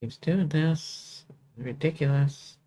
Keeps doing this. Ridiculous.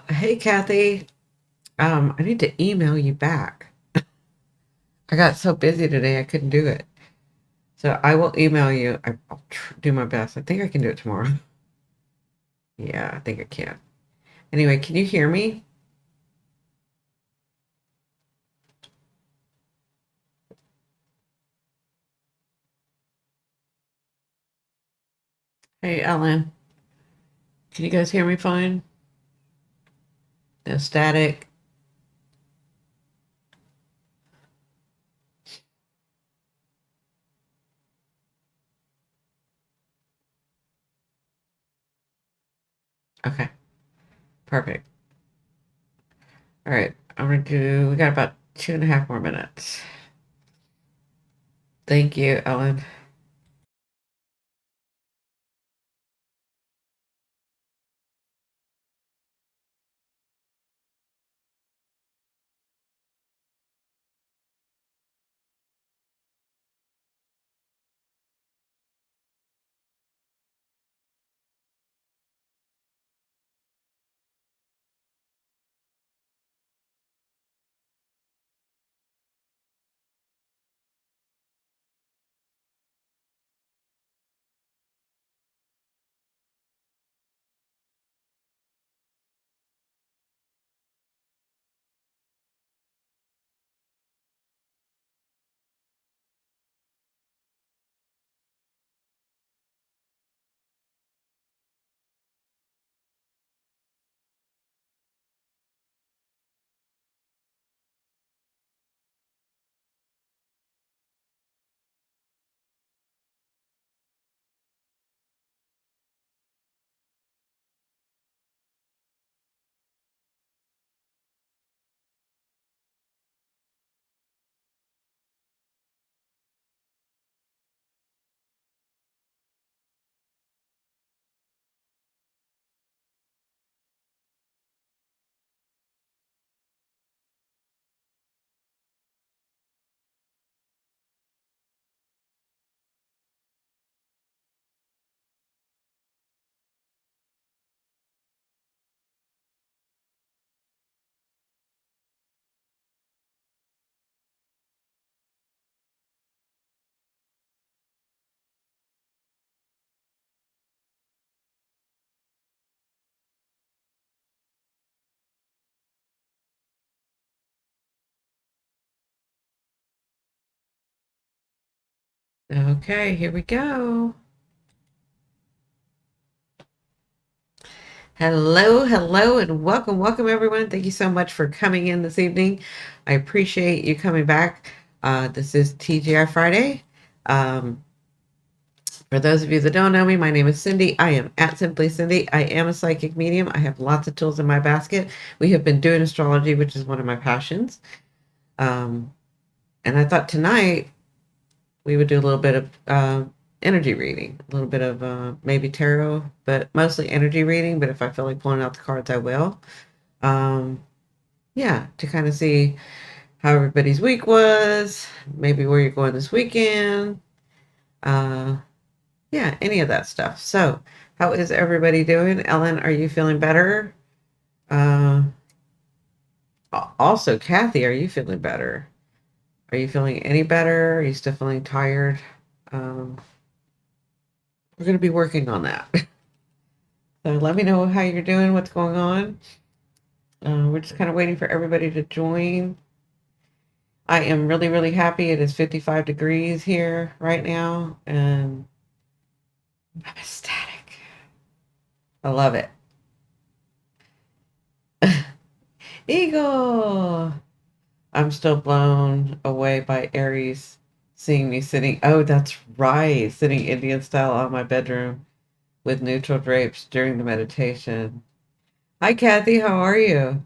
Hey, Kathy. I need to email you back. I got so busy today I couldn't do it. So I will email you. I'll do my best. I think I can do it tomorrow. Yeah, I think I can. Anyway, can you hear me? Hey, Ellen. Can you guys hear me fine? No static. Okay, perfect. All right, we got about 2.5 more minutes. Thank you, Ellen. Okay, here we go. Hello, hello, and welcome, everyone. Thank you so much for coming in this evening. I appreciate you coming back. This is TGI Friday. Um, For those of you that don't know me, my name is Cindy. I am at Simply Cindy. I am a psychic medium. I have lots of tools in my basket. We have been doing astrology, which is one of my passions. And I thought tonight we would do a little bit of energy reading, a little bit of maybe tarot, but mostly energy reading. But if I feel like pulling out the cards, I will. Yeah, to kind of see how everybody's week was, maybe where you're going this weekend. Yeah, any of that stuff. So, how is everybody doing? Ellen, are you feeling better? Uh, Also, Kathy, are you feeling better? Are you feeling any better? Are you still feeling tired? Um, we're going to be working on that. So let me know how you're doing, what's going on. We're just kind of waiting for everybody to join. I am really, really happy. It is 55 degrees here right now, and I'm ecstatic. I love it. Eagle! I'm still blown away by Aries seeing me sitting. Oh, that's right. Sitting Indian style on my bedroom with neutral drapes during the meditation. Hi, Kathy. How are you?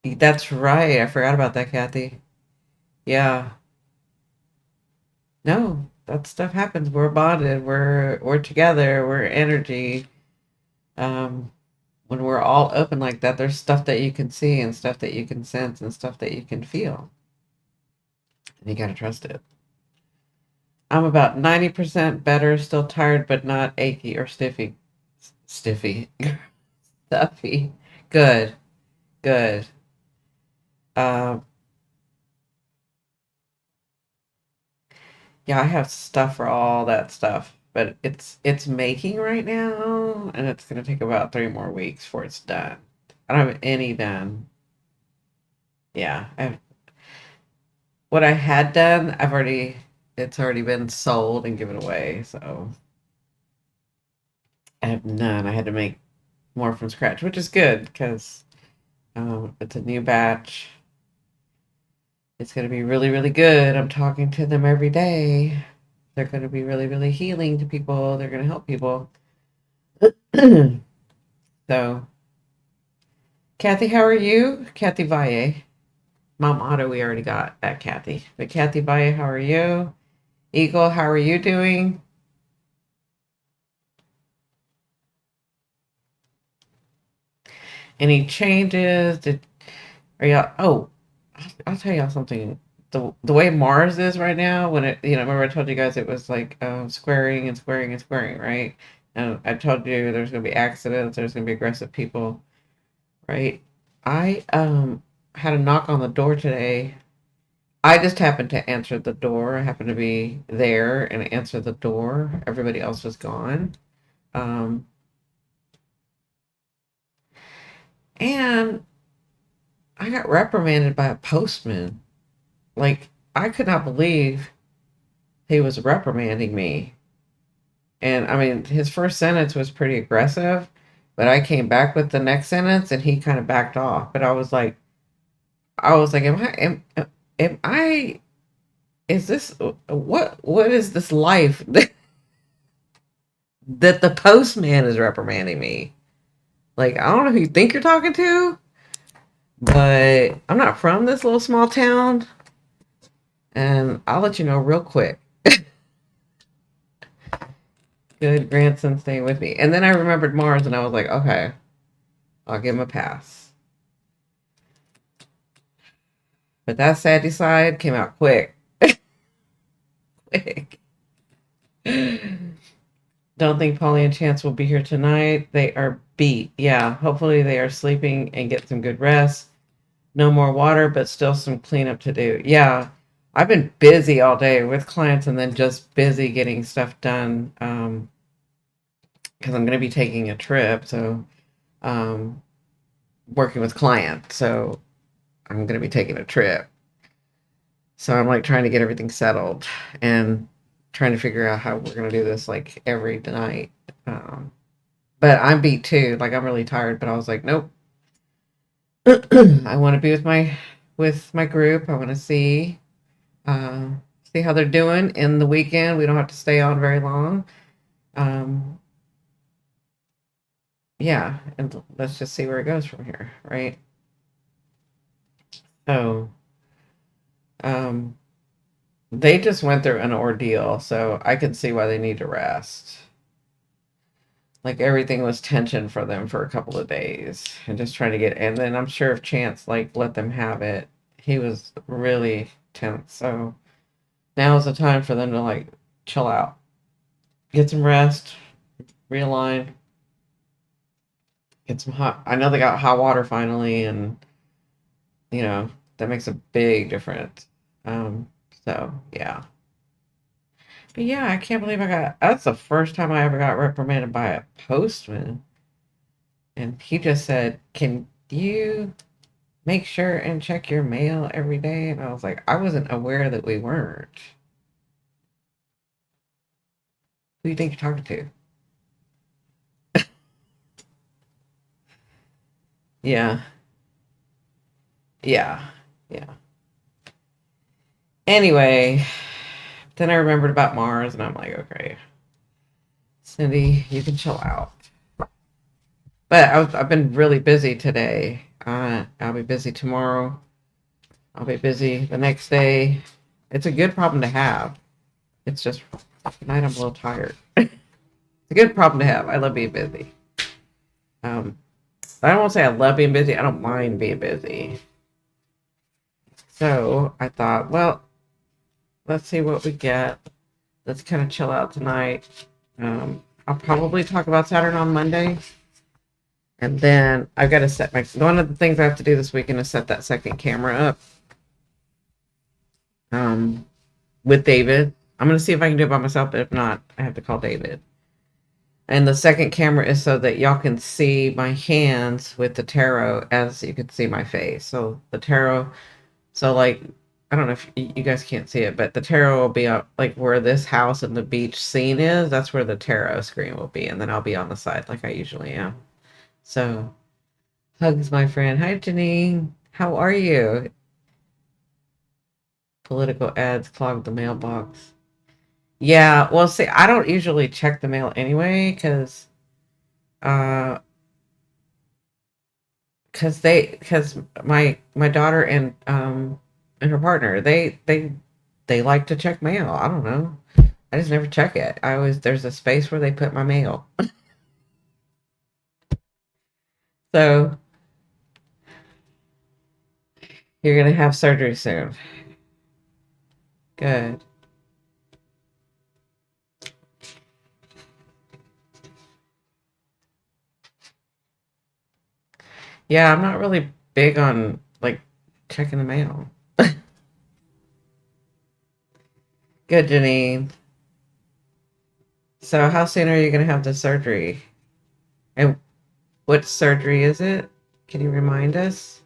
That's right. I forgot about that, Kathy. Yeah. No, that stuff happens. We're bonded. We're together. We're energy. Um, when we're all open like that, there's stuff that you can see and stuff that you can sense and stuff that you can feel. And you gotta trust it. I'm about 90% better, still tired, but not achy or stiffy. Stiffy. Stuffy. Good. Good. Um, yeah, I have stuff for all that stuff, but it's making right now, and it's gonna take about 3 more weeks before it's done. I don't have any done. Yeah, what I had done, it's already been sold and given away, so I have none. I had to make more from scratch, which is good because it's a new batch. It's going to be really, really good. I'm talking to them every day. They're going to be really, really healing to people. They're going to help people. So, Kathy, how are you? Kathy Valle. Mom Otto, we already got that, Kathy. But Kathy Valle, how are you? Eagle, how are you doing? Any changes? Are y'all? Oh, I'll tell y'all something. The way Mars is right now, when remember I told you guys it was like squaring and squaring and squaring, right? And I told you there's gonna be accidents, there's gonna be aggressive people, right? I had a knock on the door today. I just happened to answer the door. I happened to be there and answer the door. Everybody else was gone. Um, and I got reprimanded by a postman. Like, I could not believe he was reprimanding me. And I mean, his first sentence was pretty aggressive, but I came back with the next sentence and he kind of backed off. But I was like, am I, is this, what is this life that the postman is reprimanding me? Like, I don't know who you think you're talking to, but I'm not from this little small town. And I'll let you know real quick. Good grandson staying with me. And then I remembered Mars and I was like, okay, I'll give him a pass. But that Sadie side came out quick. Quick. Don't think Polly and Chance will be here tonight. They are beat. Yeah, hopefully they are sleeping and get some good rest. No more water, but still some cleanup to do. Yeah, I've been busy all day with clients and then just busy getting stuff done because I'm going to be taking a trip. So, um, working with clients. So, I'm going to be taking a trip. So, I'm like trying to get everything settled and trying to figure out how we're going to do this like every night. Um, but I'm beat too. Like, I'm really tired, but I was like, nope. I want to be with my group. I want to see see how they're doing in the weekend. We don't have to stay on very long. Um, yeah, and let's just see where it goes from here, right? So, um, they just went through an ordeal, so I can see why they need to rest. Like everything was tension for them for a couple of days and just trying to get, and then I'm sure if Chance like let them have it, he was really tense. So now is the time for them to like chill out, get some rest, realign, get some hot. I know they got hot water finally, and you know that makes a big difference. Um, so yeah, but yeah, I can't believe I got. That's the first time I ever got reprimanded by a postman, and he just said, "Can you make sure and check your mail every day?" And I was like, I wasn't aware that we weren't. Who do you think you're talking to? Yeah, yeah, yeah. Anyway, then I remembered about Mars, and I'm like, okay, Cindy, you can chill out. But I've been really busy today. I'll be busy tomorrow. I'll be busy the next day. It's a good problem to have. It's just tonight I'm a little tired. It's a good problem to have. I love being busy. Um, I don't want to say I love being busy. I don't mind being busy. So I thought, well, let's see what we get. Let's kind of chill out tonight. I'll probably talk about Saturn on Monday. And then I've got to set one of the things I have to do this weekend is set that second camera up with David. I'm going to see if I can do it by myself, but if not, I have to call David. And the second camera is so that y'all can see my hands with the tarot as you can see my face. So the tarot, so like, I don't know if you guys can't see it, but the tarot will be up like where this house and the beach scene is. That's where the tarot screen will be. And then I'll be on the side like I usually am. So hugs, my friend. Hi, Janine. How are you? Political ads clog the mailbox. Yeah, well, see, I don't usually check the mail anyway uh, because my daughter and her partner they like to check mail. I don't know. I just never check it. I always there's a space where they put my mail. So you're gonna have surgery soon. Good. Yeah, I'm not really big on like checking the mail. Good, Janine. So how soon are you gonna have the surgery? And what surgery is it? Can you remind us?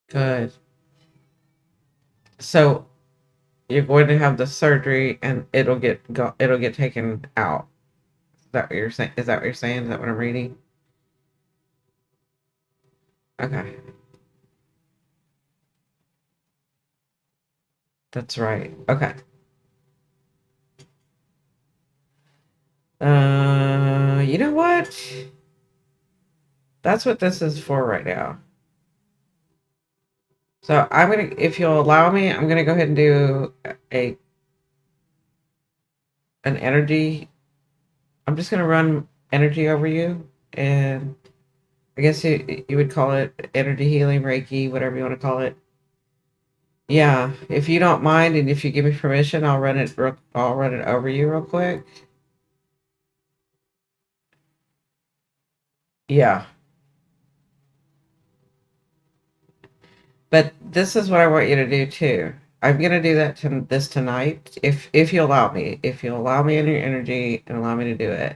Good. So you're going to have the surgery and it'll get taken out. Is that what you're saying? Is that what you're saying? Is that what I'm reading? Okay. That's right. Okay. You know what? That's what this is for right now. So I'm gonna, if you'll allow me, I'm gonna go ahead and do a an energy. I'm just gonna run energy over you, and I guess you would call it energy healing, Reiki, whatever you want to call it. Yeah, if you don't mind, and if you give me permission, I'll run it over you real quick. Yeah, but this is what I want you to do too. I'm gonna do that this tonight, if you allow me. If you allow me in your energy and allow me to do it.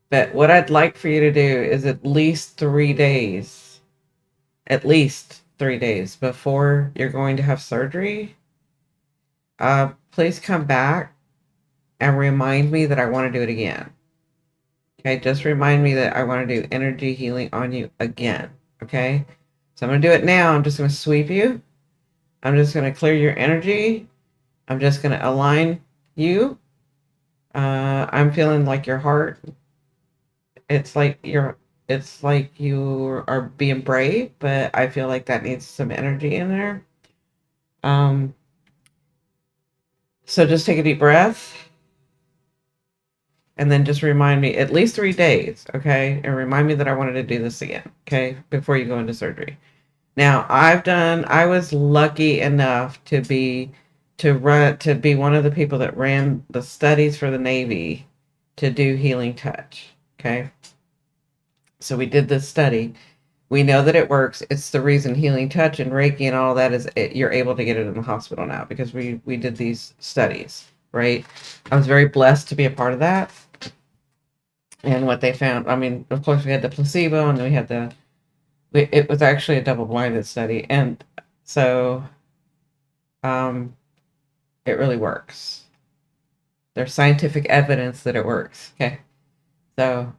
But what I'd like for you to do is at least 3 days before you're going to have surgery. Please come back and remind me that I want to do it again. Okay, just remind me that I want to do energy healing on you again. Okay, so I'm going to do it now. I'm just going to sweep you. I'm just going to clear your energy. I'm just going to align you. I'm feeling like your heart. It's like it's like you are being brave, but I feel like that needs some energy in there. Um, so just take a deep breath and then just remind me at least 3 days, okay? And remind me that I wanted to do this again, okay? Before you go into surgery. Now, I was lucky enough to be one of the people that ran the studies for the Navy to do healing touch, okay? So we did this study. We know that it works. It's the reason healing touch and Reiki and all that you're able to get it in the hospital now because we did these studies, right? I was very blessed to be a part of that. And what they found, I mean, of course, we had the placebo and then we had it was actually a double blinded study. And so um, it really works. There's scientific evidence that it works. Okay. So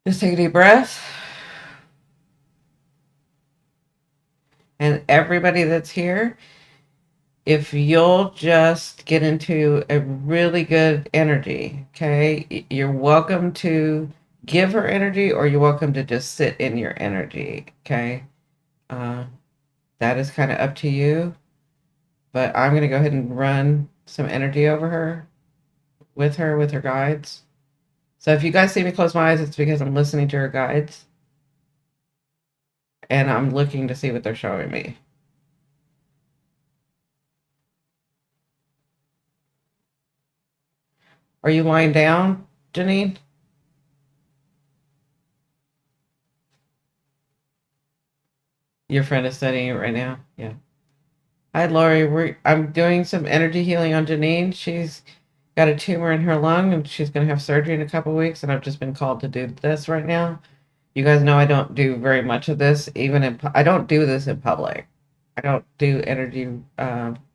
just take a deep breath. And everybody that's here, if you'll just get into a really good energy, okay? You're welcome to give her energy or you're welcome to just sit in your energy, okay? Uh, that is kind of up to you. But I'm going to go ahead and run some energy over her, with her guides. So if you guys see me close my eyes, it's because I'm listening to her guides. And I'm looking to see what they're showing me. Are you lying down, Janine? Your friend is studying it right now? Yeah. Hi, Lori. I'm doing some energy healing on Janine. She's got a tumor in her lung and she's going to have surgery in a couple of weeks. And I've just been called to do this right now. You guys know I don't do very much of this, I don't do this in public. I don't do energy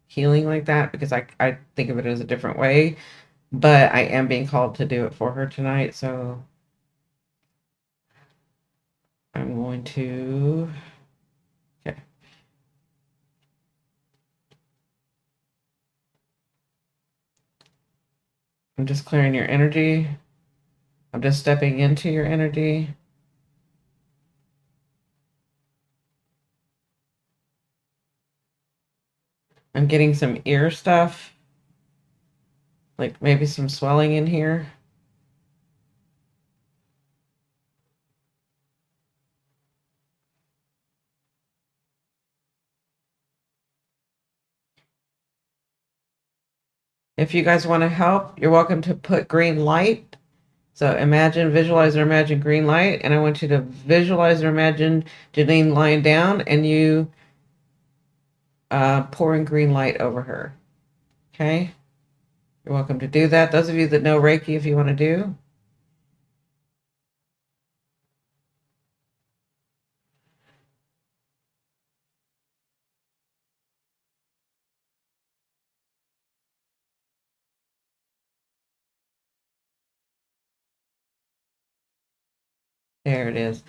healing like that because I think of it as a different way. But I am being called to do it for her tonight. So I'm going to. Okay. I'm just clearing your energy. I'm just stepping into your energy. I'm getting some ear stuff, like maybe some swelling in here. If you guys want to help, you're welcome to put green light. So imagine, visualize, or imagine green light. And I want you to visualize or imagine Janine lying down and you pouring green light over her. Okay? You're welcome to do that. Those of you that know Reiki, if you want to do. There it is.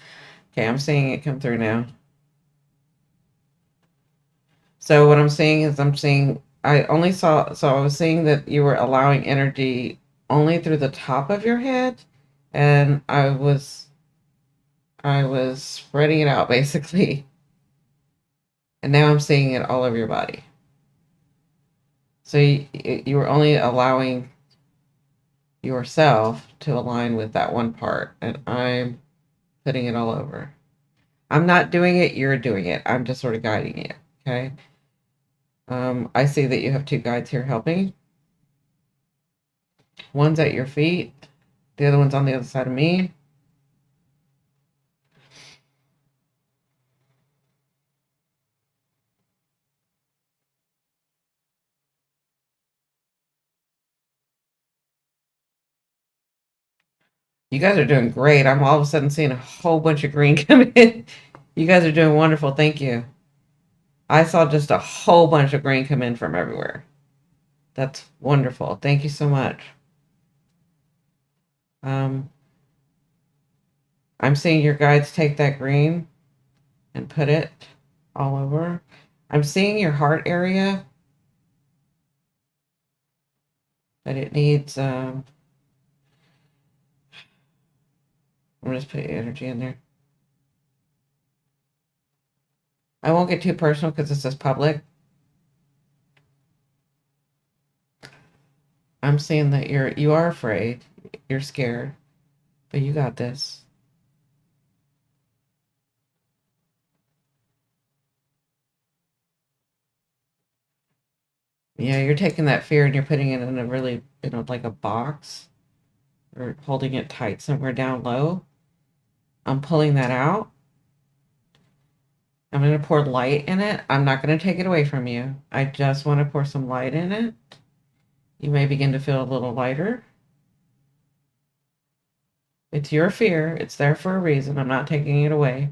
Okay, I'm seeing it come through now. So what I'm seeing is I was seeing that you were allowing energy only through the top of your head, and I was spreading it out basically. And now I'm seeing it all over your body. So you were only allowing yourself to align with that one part, and I'm putting it all over. I'm not doing it, you're doing it. I'm just sort of guiding it, okay? I see that you have two guides here helping. One's at your feet, the other one's on the other side of me. You guys are doing great. I'm all of a sudden seeing a whole bunch of green come in. You guys are doing wonderful. Thank you. I saw just a whole bunch of green come in from everywhere. That's wonderful. Thank you so much. Um, I'm seeing your guides take that green and put it all over. I'm seeing your heart area, but it needs, I'm just putting energy in there. I won't get too personal because this is public. I'm seeing that you are afraid, you're scared, but you got this. Yeah, you're taking that fear and you're putting it in a really, like a box or holding it tight somewhere down low. I'm pulling that out. I'm going to pour light in it. I'm not going to take it away from you. I just want to pour some light in it. You may begin to feel a little lighter. It's your fear. It's there for a reason. I'm not taking it away.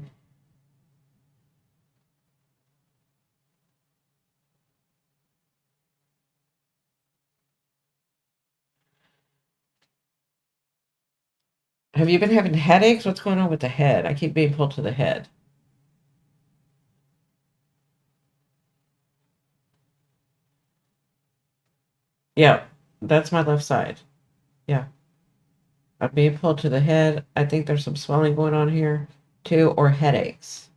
Have you been having headaches? What's going on with the head? I keep being pulled to the head. Yeah, that's my left side. Yeah, I'm being pulled to the head. I think there's some swelling going on here too, or headaches.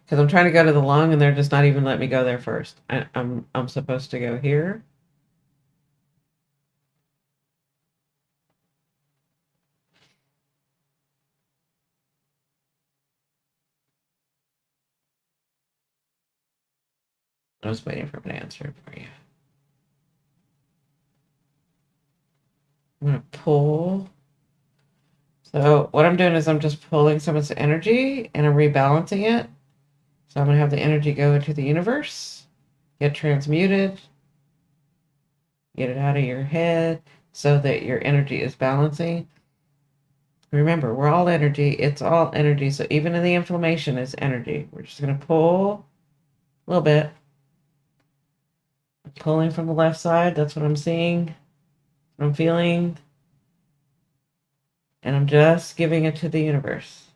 Because I'm trying to go to the lung and they're just not even letting me go there first. I'm supposed to go here. I was waiting for an answer for you. I'm gonna pull. So what I'm doing is I'm just pulling some of this energy and I'm rebalancing it. So I'm gonna have the energy go into the universe, get transmuted, get it out of your head so that your energy is balancing. Remember, we're all energy. It's all energy. So even in the inflammation is energy. We're just gonna pull a little bit. Pulling from the left side. That's what I'm seeing. I'm feeling. And I'm just giving it to the universe.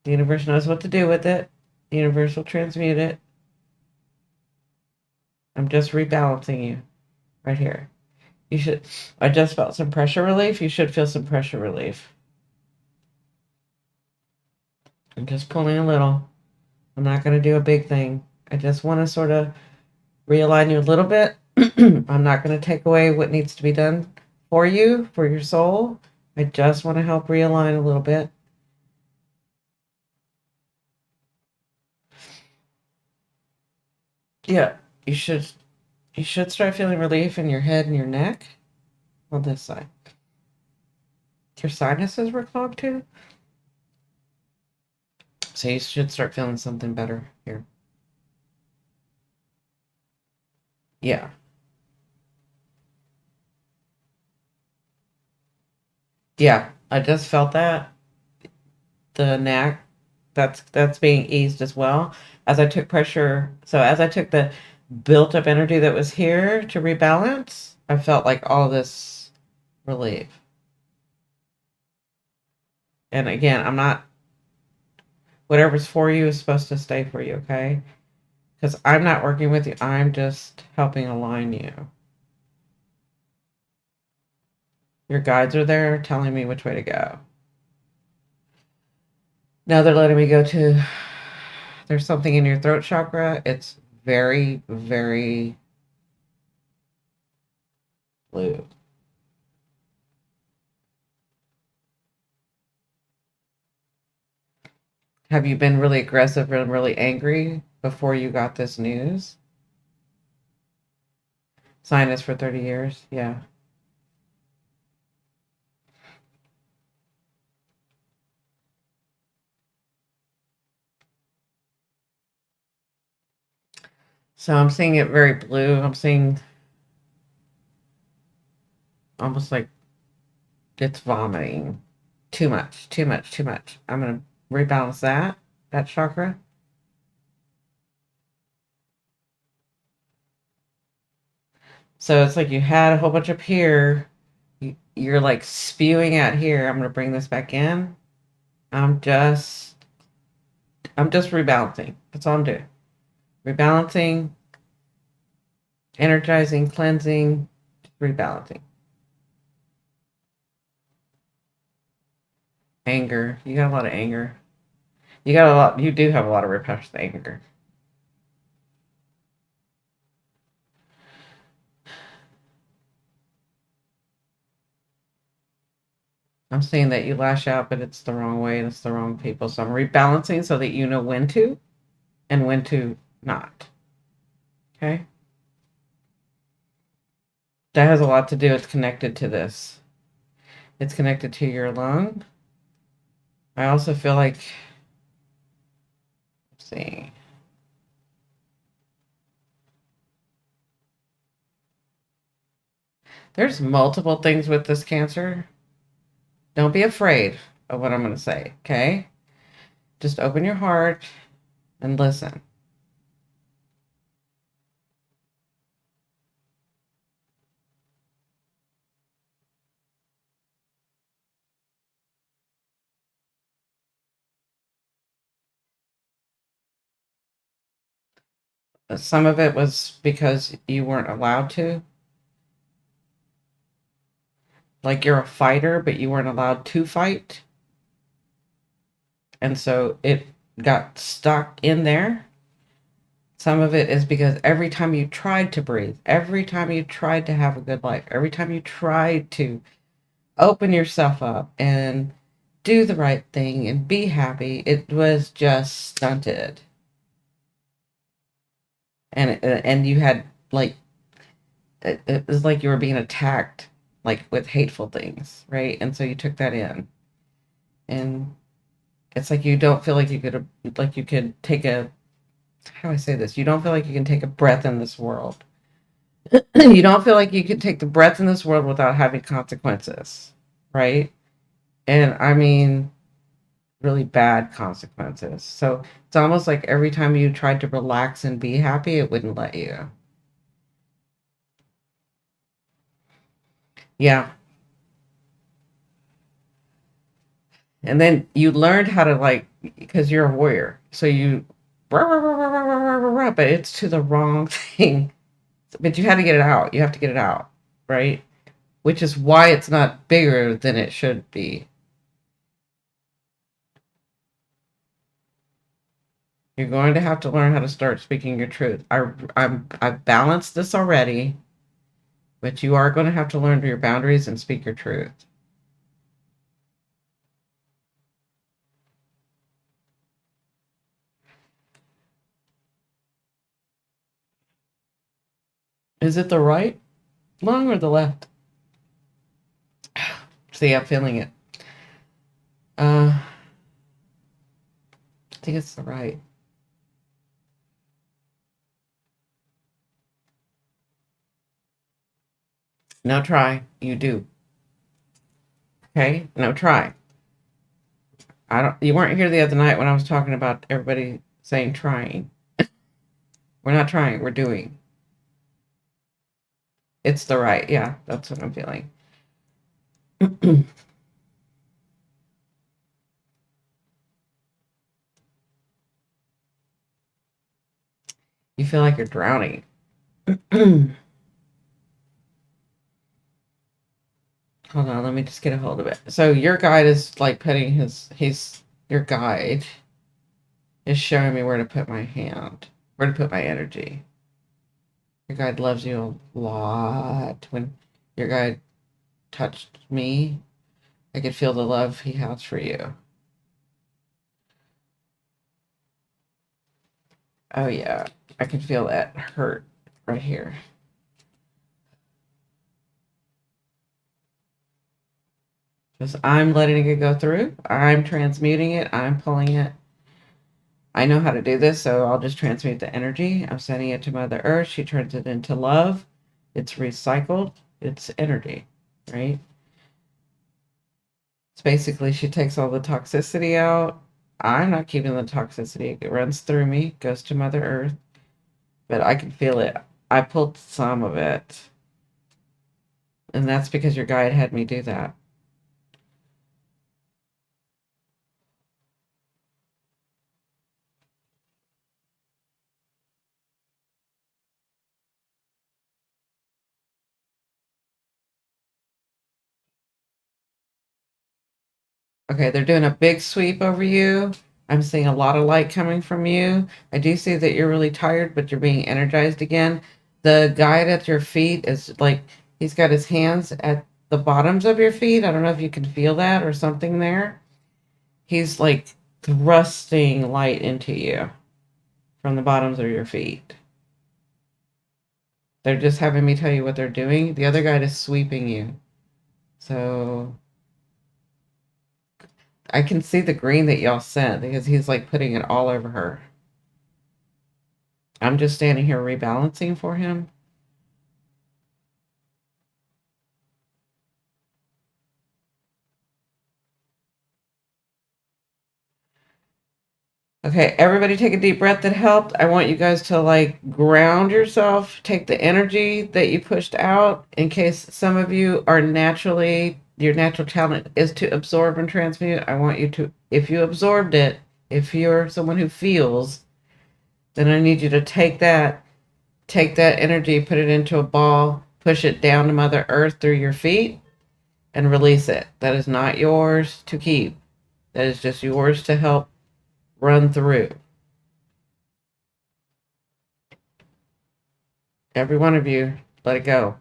The universe knows what to do with it. The universe will transmute it. I'm just rebalancing you right here. You should, I just felt some pressure relief. You should feel some pressure relief. I'm just pulling a little. I'm not going to do a big thing. I just want to sort of realign you a little bit. I'm not going to take away what needs to be done for you, for your soul. I just want to help realign a little bit. Yeah, you should start feeling relief in your head and your neck on this side. Your sinuses were clogged too. So you should start feeling something better here. Yeah. Yeah. I just felt that. The neck, that's being eased as well. As I took pressure, so as I took the built up energy that was here to rebalance, I felt like all this relief. And again, I'm not, whatever's for you is supposed to stay for you, okay? Because I'm not working with you, I'm just helping align you. Your guides are there telling me which way to go. Now they're letting me go to, there's something in your throat chakra. It's very, very blue. Have you been really aggressive and really angry before you got this news? Sinus for 30 years. Yeah. So I'm seeing it very blue. I'm seeing almost like it's vomiting. Too much, too much, too much. I'm going to rebalance that chakra. So it's like you had a whole bunch up here. You're like spewing out here. I'm gonna bring this back in. I'm just I'm just rebalancing. That's all I'm doing. Rebalancing, energizing, cleansing, rebalancing. Anger. You got a lot of anger. You do have a lot of repressed anger. I'm saying that you lash out, but it's the wrong way and it's the wrong people. So I'm rebalancing so that you know when to and when to not. Okay? That has a lot to do. It's connected to this. It's connected to your lung. I also feel like, let's see. There's multiple things with this cancer. Don't be afraid of what I'm going to say, okay? Just open your heart and listen. Some of it was because you weren't allowed to. Like you're a fighter, but you weren't allowed to fight. And so it got stuck in there. Some of it is because every time you tried to breathe, every time you tried to have a good life, every time you tried to open yourself up and do the right thing and be happy, it was just stunted. And you had like it was like you were being attacked like with hateful things, right? And so you took that in. And it's like you don't feel like you could take a how do I say this? You don't feel like you can take a breath in this world. You don't feel like you can take the breath in this world without having consequences, right? And I mean, really bad consequences. So it's almost like every time you tried to relax and be happy, it wouldn't let you. Yeah. And then you learned how to like, because you're a warrior. So you, but it's to the wrong thing. But you had to get it out. You have to get it out, right? Which is why it's not bigger than it should be. You're going to have to learn how to start speaking your truth. I've balanced this already, but you are going to have to learn your boundaries and speak your truth. Is it the right lung or the left? See, I'm feeling it. I think it's the right. Now try. You do. Okay? Now try. I don't you weren't here the other night when I was talking about everybody saying trying. We're not trying, we're doing. It's the right. Yeah, that's what I'm feeling. You feel like you're drowning. Hold on, let me just get a hold of it. So your guide is like putting he's your guide is showing me where to put my hand, where to put my energy. Your guide loves you a lot. When your guide touched me, I could feel the love he has for you. Oh yeah, I can feel that hurt right here. Just I'm letting it go through. I'm transmuting it. I'm pulling it. I know how to do this, so I'll just transmute the energy. I'm sending it to Mother Earth. She turns it into love. It's recycled. It's energy, right? It's basically she takes all the toxicity out. I'm not keeping the toxicity. It runs through me, goes to Mother Earth, but I can feel it. I pulled some of it. And that's because your guide had me do that. Okay, they're doing a big sweep over you. I'm seeing a lot of light coming from you. I do see that you're really tired, but you're being energized again. The guide at your feet is like he's got his hands at the bottoms of your feet. I don't know if you can feel that or something there. He's like thrusting light into you from the bottoms of your feet. They're just having me tell you what they're doing. The other guide is sweeping you. So I can see the green that y'all sent because he's like putting it all over her. I'm just standing here rebalancing for him. Okay, everybody take a deep breath. That helped. I want you guys to like ground yourself, take the energy that you pushed out in case some of you are naturally, your natural talent is to absorb and transmute. I want you to, if you absorbed it, if you're someone who feels, then I need you to take that energy, put it into a ball, push it down to Mother Earth through your feet, and release it. That is not yours to keep. That is just yours to help run through. Every one of you, let it go.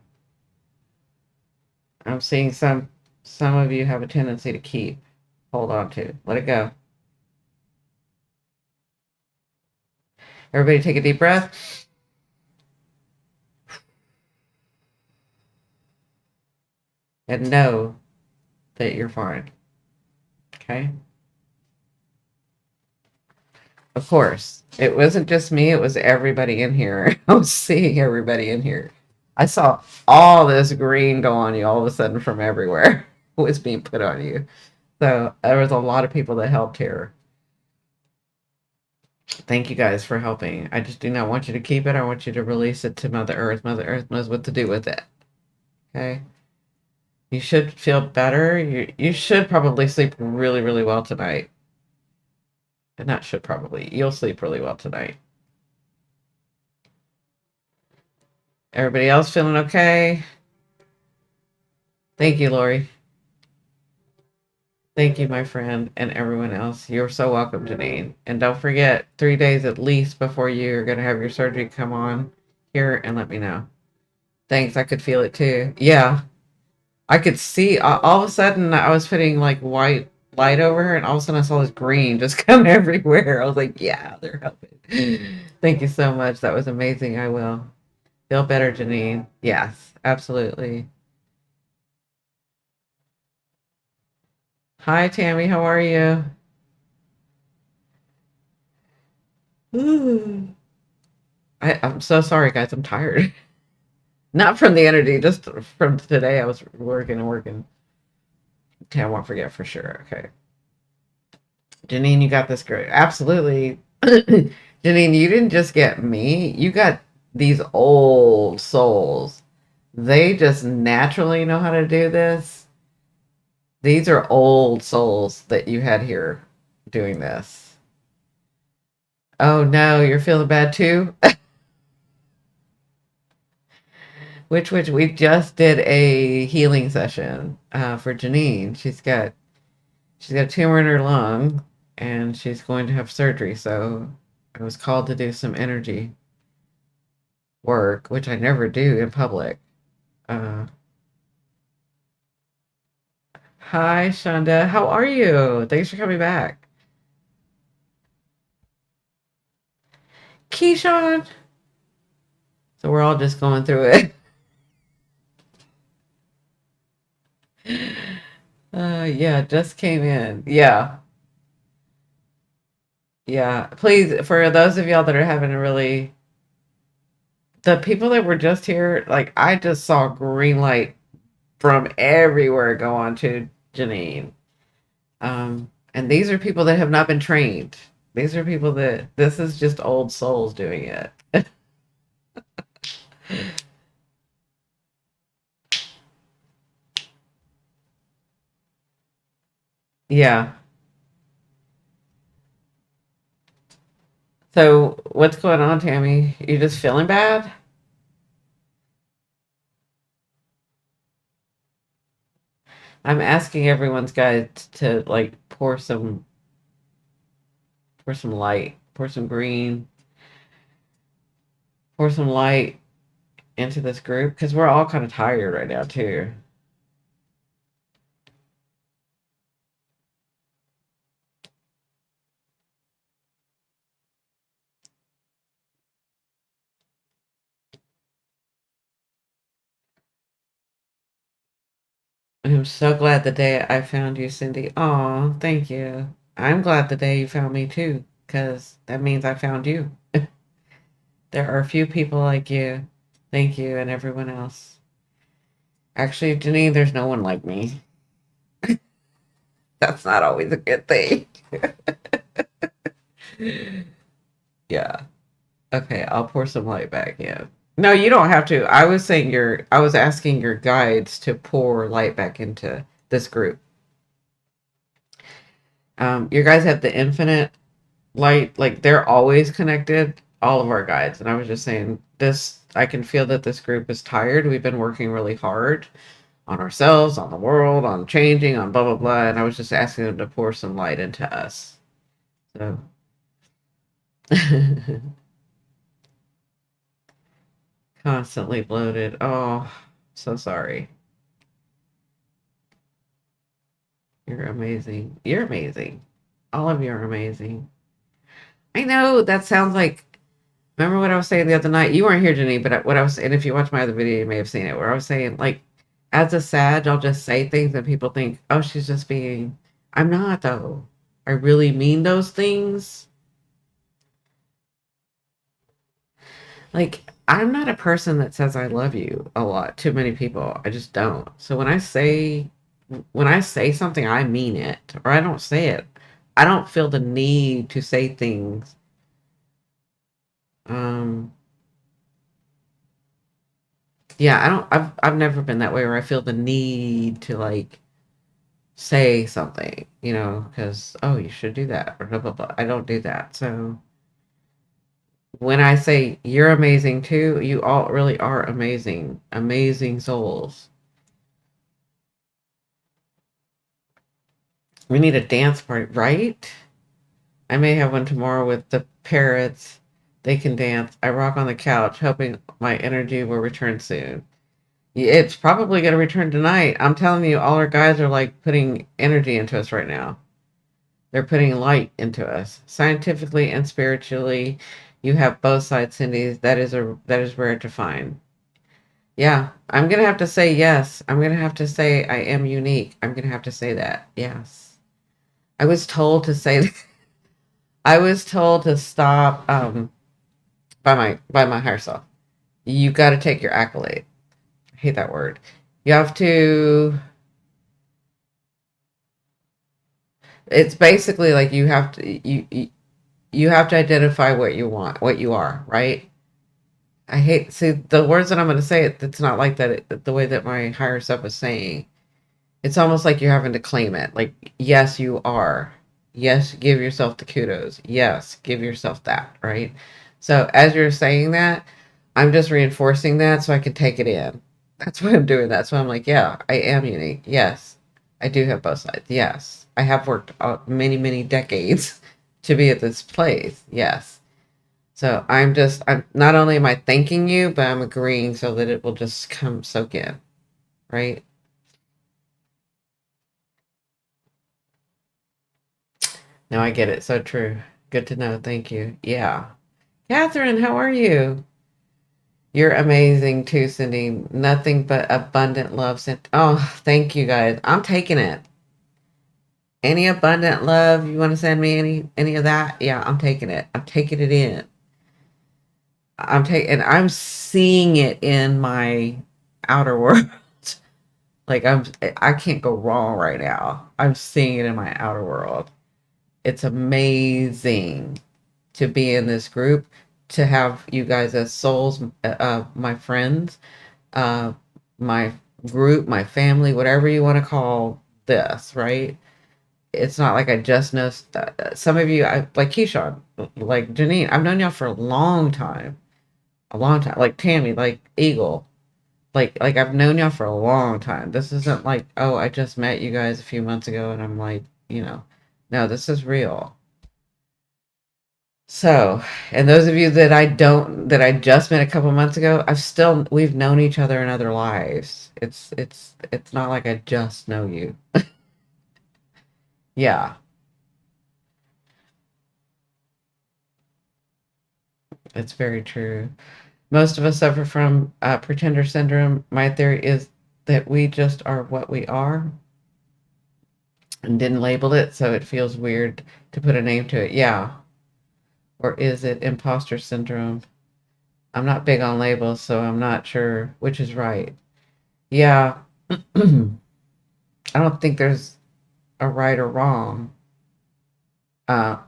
I'm seeing some of you have a tendency to keep, hold on to. Let it go. Everybody take a deep breath and know that you're fine. Okay? Of course, it wasn't just me, it was everybody in here. I was seeing everybody in here. I saw all this green go on you all of a sudden from everywhere was being put on you. So there was a lot of people that helped here. Thank you guys for helping. I just do not want you to keep it. I want you to release it to Mother Earth. Mother Earth knows what to do with it. Okay? You should feel better. You should probably sleep really, really well tonight. And not should probably. You'll sleep really well tonight. Everybody else feeling okay? Thank you, Lori. Thank you, my friend, and everyone else. You're so welcome, Janine. And don't forget, 3 days at least before you're going to have your surgery, come on here and let me know. Thanks. I could feel it too. Yeah. I could see all of a sudden I was putting like white light over her, and all of a sudden I saw this green just come everywhere. I was like, yeah, they're helping. Thank you so much. That was amazing. I will feel better, Janine. Yes, absolutely. Hi, Tammy. How are you? Ooh. I'm so sorry, guys. I'm tired. Not from the energy, just from today. I was working and working. Okay, I won't forget for sure. Okay. Janine, you got this great. Absolutely. Janine, you didn't just get me. You got these old souls. They just naturally know how to do this. These are old souls that you had here doing this. Oh no, you're feeling bad too? Which we just did a healing session for Janine. She's got a tumor in her lung and she's going to have surgery. So I was called to do some energy work, which I never do in public. Uh, Hi, Shonda. How are you? Thanks for coming back. Keyshawn. So we're all just going through it. Yeah, just came in. Yeah. Yeah. Please, for those of y'all that are having a really, the people that were just here, like I just saw green light from everywhere go on to Janine. And these are people that have not been trained. These are people that this is just old souls doing it. Yeah. So what's going on, Tammy? You just feeling bad? I'm asking everyone's guys to like pour some light, pour some green, pour some light into this group because we're all kind of tired right now too. I'm so glad the day I found you, Cindy. Oh, thank you. I'm glad the day you found me too, because that means I found you. There are a few people like you. Thank you, and everyone else. Actually, Janine, there's no one like me. That's not always a good thing. Yeah. Okay, I'll pour some light back in. No, you don't have to. I was asking your guides to pour light back into this group. Your guys have the infinite light, like they're always connected, all of our guides. And I was just saying, this, I can feel that this group is tired. We've been working really hard on ourselves, on the world, on changing, on blah, blah, blah. And I was just asking them to pour some light into us. So, constantly bloated. Oh, so sorry. You're amazing. You're amazing. All of you are amazing. I know that sounds like, remember what I was saying the other night? You weren't here, Jenny, but what I was saying, if you watch my other video, you may have seen it, where I was saying, like, as a Sag, I'll just say things and people think, oh, she's just being. I'm not, though. I really mean those things. Like, I'm not a person that says I love you a lot to many people. I just don't. So when I say something, I mean it, or I don't say it. I don't feel the need to say things. Um, yeah, I don't. I've never been that way where I feel the need to like say something, because oh, you should do that or blah blah blah. I don't do that. So when I say you're amazing too, you all really are amazing, amazing souls. We need a dance party, right? I may have one tomorrow with the parrots. They can dance. I rock on the couch, hoping my energy will return soon. It's probably going to return tonight. I'm telling you, all our guys are like putting energy into us right now. They're putting light into us, scientifically and spiritually. You have both sides, Cindy. That is rare to find. Yeah, I'm gonna have to say yes. I'm gonna have to say I am unique. I'm gonna have to say that. Yes. I was told to say I was told to stop by my higher self. You got to take your accolade. I hate that word. You have to. It's basically like you have to identify what you want, what you are, right? I hate see the words that I'm going to say. It's not like that. The way that my higher self is saying, it's almost like you're having to claim it. Like, yes, you are. Yes, give yourself the kudos. Yes, give yourself that, right? So as you're saying that, I'm just reinforcing that so I can take it in. That's why I'm doing that. So I'm like, yeah, I am unique. Yes, I do have both sides. Yes, I have worked many, many decades to be at this place. Yes. So I'm not only am I thanking you, but I'm agreeing so that it will just come soak in, right? No, I get it. So true. Good to know. Thank you. Yeah. Catherine, how are you? You're amazing too, Cindy. Nothing but abundant love sent. Oh, thank you guys. I'm taking it. Any abundant love you want to send me? Any of that? Yeah, I'm taking it. I'm taking it in. And I'm seeing it in my outer world. Like I can't go wrong right now. I'm seeing it in my outer world. It's amazing to be in this group, to have you guys as souls, my friends, uh, my group, my family, whatever you want to call this, right? it's not like I just know some of you, like Keyshawn, like Janine, I've known y'all for a long time, like Tammy, like Eagle, like I've known y'all for a long time. This isn't like, oh, I just met you guys a few months ago and I'm like, no, this is real. So, and those of you that I just met a couple months ago, we've known each other in other lives. It's not like I just know you. Yeah, it's very true. Most of us suffer from pretender syndrome. My theory is that we just are what we are and didn't label it, so it feels weird to put a name to it. Yeah. Or is it imposter syndrome? I'm not big on labels, so I'm not sure which is right. Yeah. I don't think there's a right or wrong.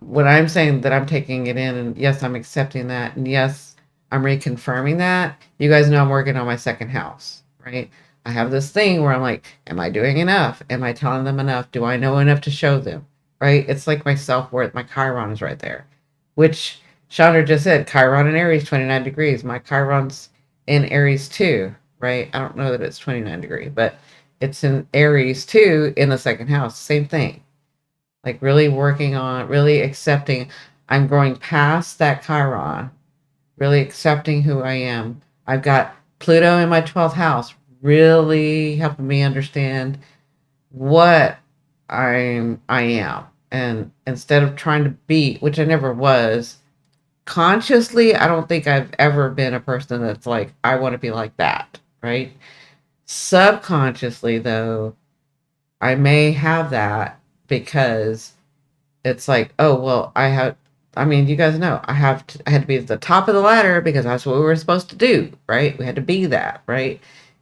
What I'm saying that I'm taking it in, and yes, I'm accepting that, and yes, I'm reconfirming that. You guys know I'm working on my second house, right? I have this thing where I'm like, am I doing enough? Am I telling them enough? Do I know enough to show them? Right? It's like my self-worth, my Chiron is right there, which Chandra just said, Chiron in Aries, 29 degrees. My Chiron's in Aries too, right? I don't know that it's 29 degree, but it's in Aries too in the second house. Same thing, like really working on, really accepting. I'm growing past that Chiron, really accepting who I am. I've got Pluto in my 12th house, really helping me understand what I am. And instead of trying to be, which I never was, consciously, I don't think I've ever been a person that's like, I want to be like that, right? Subconsciously, though, I may have that because it's like, oh, well, I mean, you guys know I had to be at the top of the ladder because that's what we were supposed to do, right? We had to be that, right?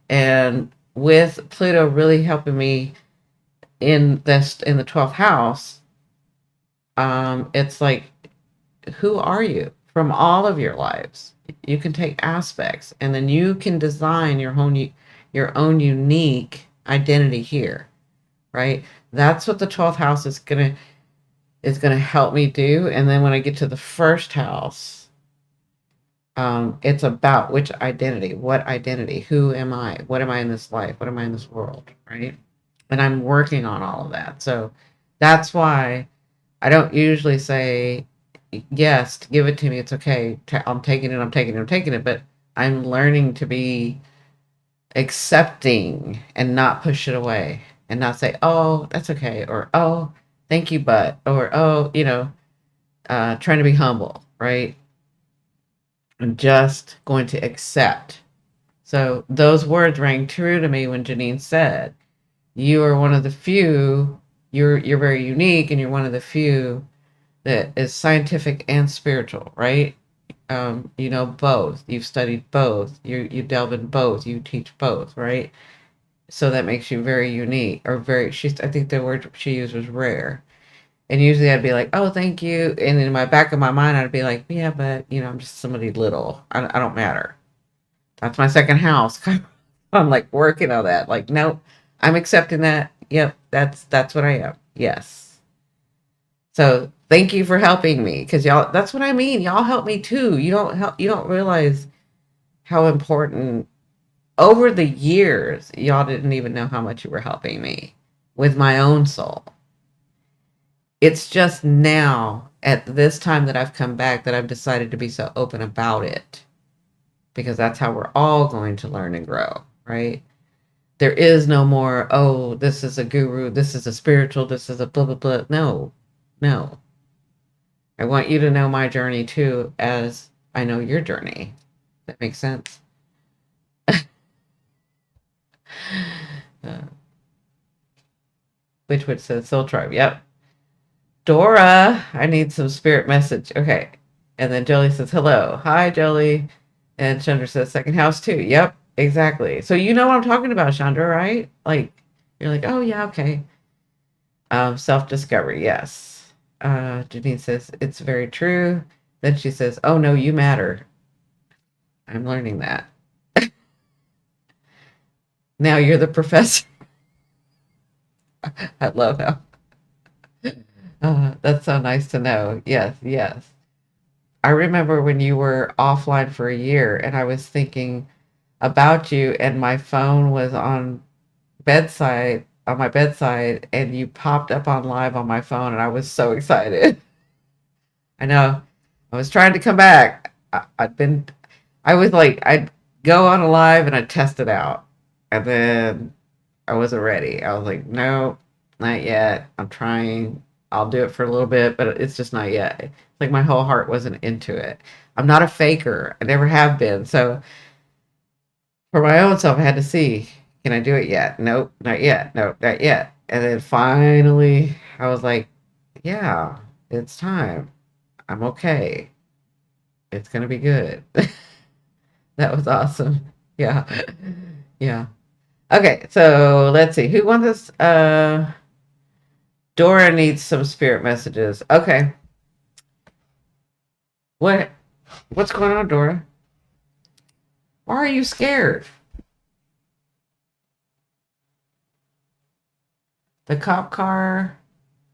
And with Pluto really helping me in the 12th house, it's like, who are you from all of your lives? You can take aspects and then you can design your own unique identity here, right? That's what the 12th house is gonna help me do. And then when I get to the first house, it's about which identity, what identity, who am I, what am I in this life, what am I in this world, right? And I'm working on all of that. So that's why I don't usually say yes, give it to me. It's okay. I'm taking it. I'm taking it. I'm taking it. But I'm learning to be accepting and not push it away and not say, oh, that's okay. Or, oh, thank you, but, or, oh, trying to be humble, right? I'm just going to accept. So those words rang true to me when Janine said, you are one of the few, you're very unique and you're one of the few that is scientific and spiritual, right? You know both. You've studied both. You delve in both. You teach both, right? So that makes you very unique or very. I think the word she used was rare. And usually I'd be like, oh, thank you. And in my back of my mind, I'd be like, yeah, but I'm just somebody little. I don't matter. That's my second house. I'm like working on that. Like, no, I'm accepting that. Yep, that's what I am. Yes. So thank you for helping me because y'all, that's what I mean. Y'all help me too. You don't realize how important over the years, y'all didn't even know how much you were helping me with my own soul. It's just now at this time that I've come back that I've decided to be so open about it because that's how we're all going to learn and grow, right? There is no more, oh, this is a guru, this is a spiritual, this is a blah, blah, blah. No, no. I want you to know my journey too, as I know your journey. That makes sense. Uh, Witchwood says Soul Tribe. Yep. Dora, I need some spirit message. Okay. And then Jolie says hello. Hi, Jolie. And Chandra says second house too. Yep, exactly. So you know what I'm talking about, Chandra, right? Like you're like, oh yeah, okay. Self-discovery, yes. Janine says it's very true. Then she says, oh no, you matter. I'm learning that. Now you're the professor. I love how That's so nice to know. Yes, yes. I remember when you were offline for a year and I was thinking about you and my phone was on my bedside and you popped up on live on my phone and I was so excited. I know. I was trying to come back. I was like, I'd go on a live and I'd test it out. And then I wasn't ready. I was like, no, not yet. I'm trying. I'll do it for a little bit, but it's just not yet. It's like my whole heart wasn't into it. I'm not a faker. I never have been. So for my own self, I had to see, can I do it yet? Nope, not yet. Nope, not yet. And then finally, I was like, yeah, it's time. I'm okay. It's gonna be good. That was awesome. Yeah. Yeah. Okay, so let's see. Who wants this? Dora needs some spirit messages. Okay. What what's going on, Dora? Why are you scared? The cop car.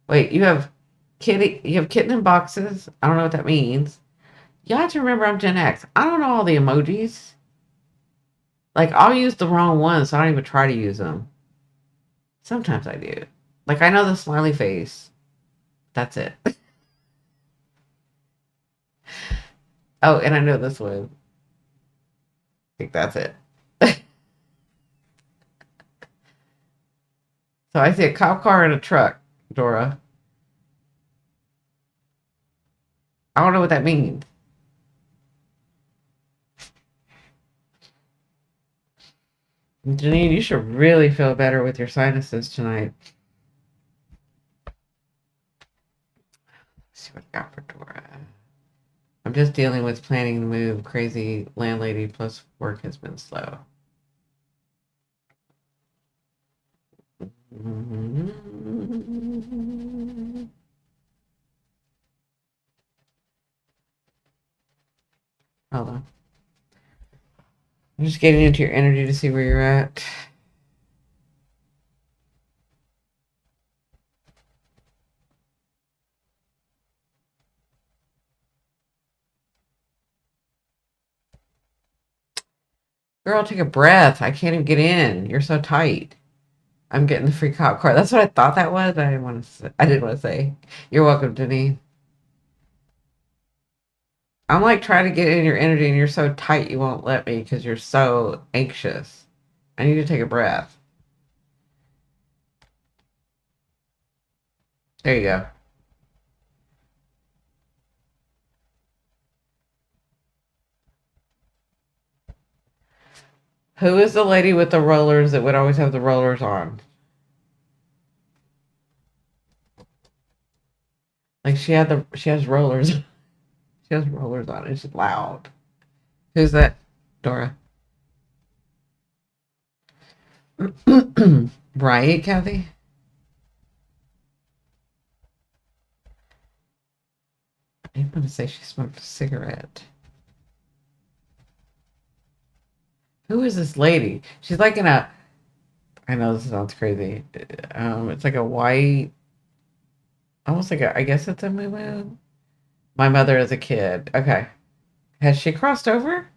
Wait, you have kitten in boxes. I don't know what that means. You have to remember I'm Gen X. I don't know all the emojis. Like I'll use the wrong ones, so I don't even try to use them. Sometimes I do. Like I know the smiley face. That's it. Oh, and I know this one. I think that's it. So I see a cop car and a truck, Dora. I don't know what that means. Janine, you should really feel better with your sinuses tonight. Let's see what I got for Dora. I'm just dealing with planning the move. Crazy landlady plus work has been slow. Hold on. I'm just getting into your energy to see where you're at. Girl, take a breath. I can't even get in. You're so tight. I'm getting the free cop car. That's what I thought that was. I didn't want to say. I didn't want to say. You're welcome, Denise. I'm like trying to get in your energy and you're so tight you won't let me because you're so anxious. I need to take a breath. There you go. Who is the lady with the rollers that would always have the rollers on? Like she has rollers. She has rollers on. It's loud. Who's that? Dora. Right, Kathy? I'm gonna say she smoked a cigarette. Who is this lady? She's like in a. I know this sounds crazy. It's like a white, almost like a. I guess it's a moo. My mother as a kid. Okay, has she crossed over?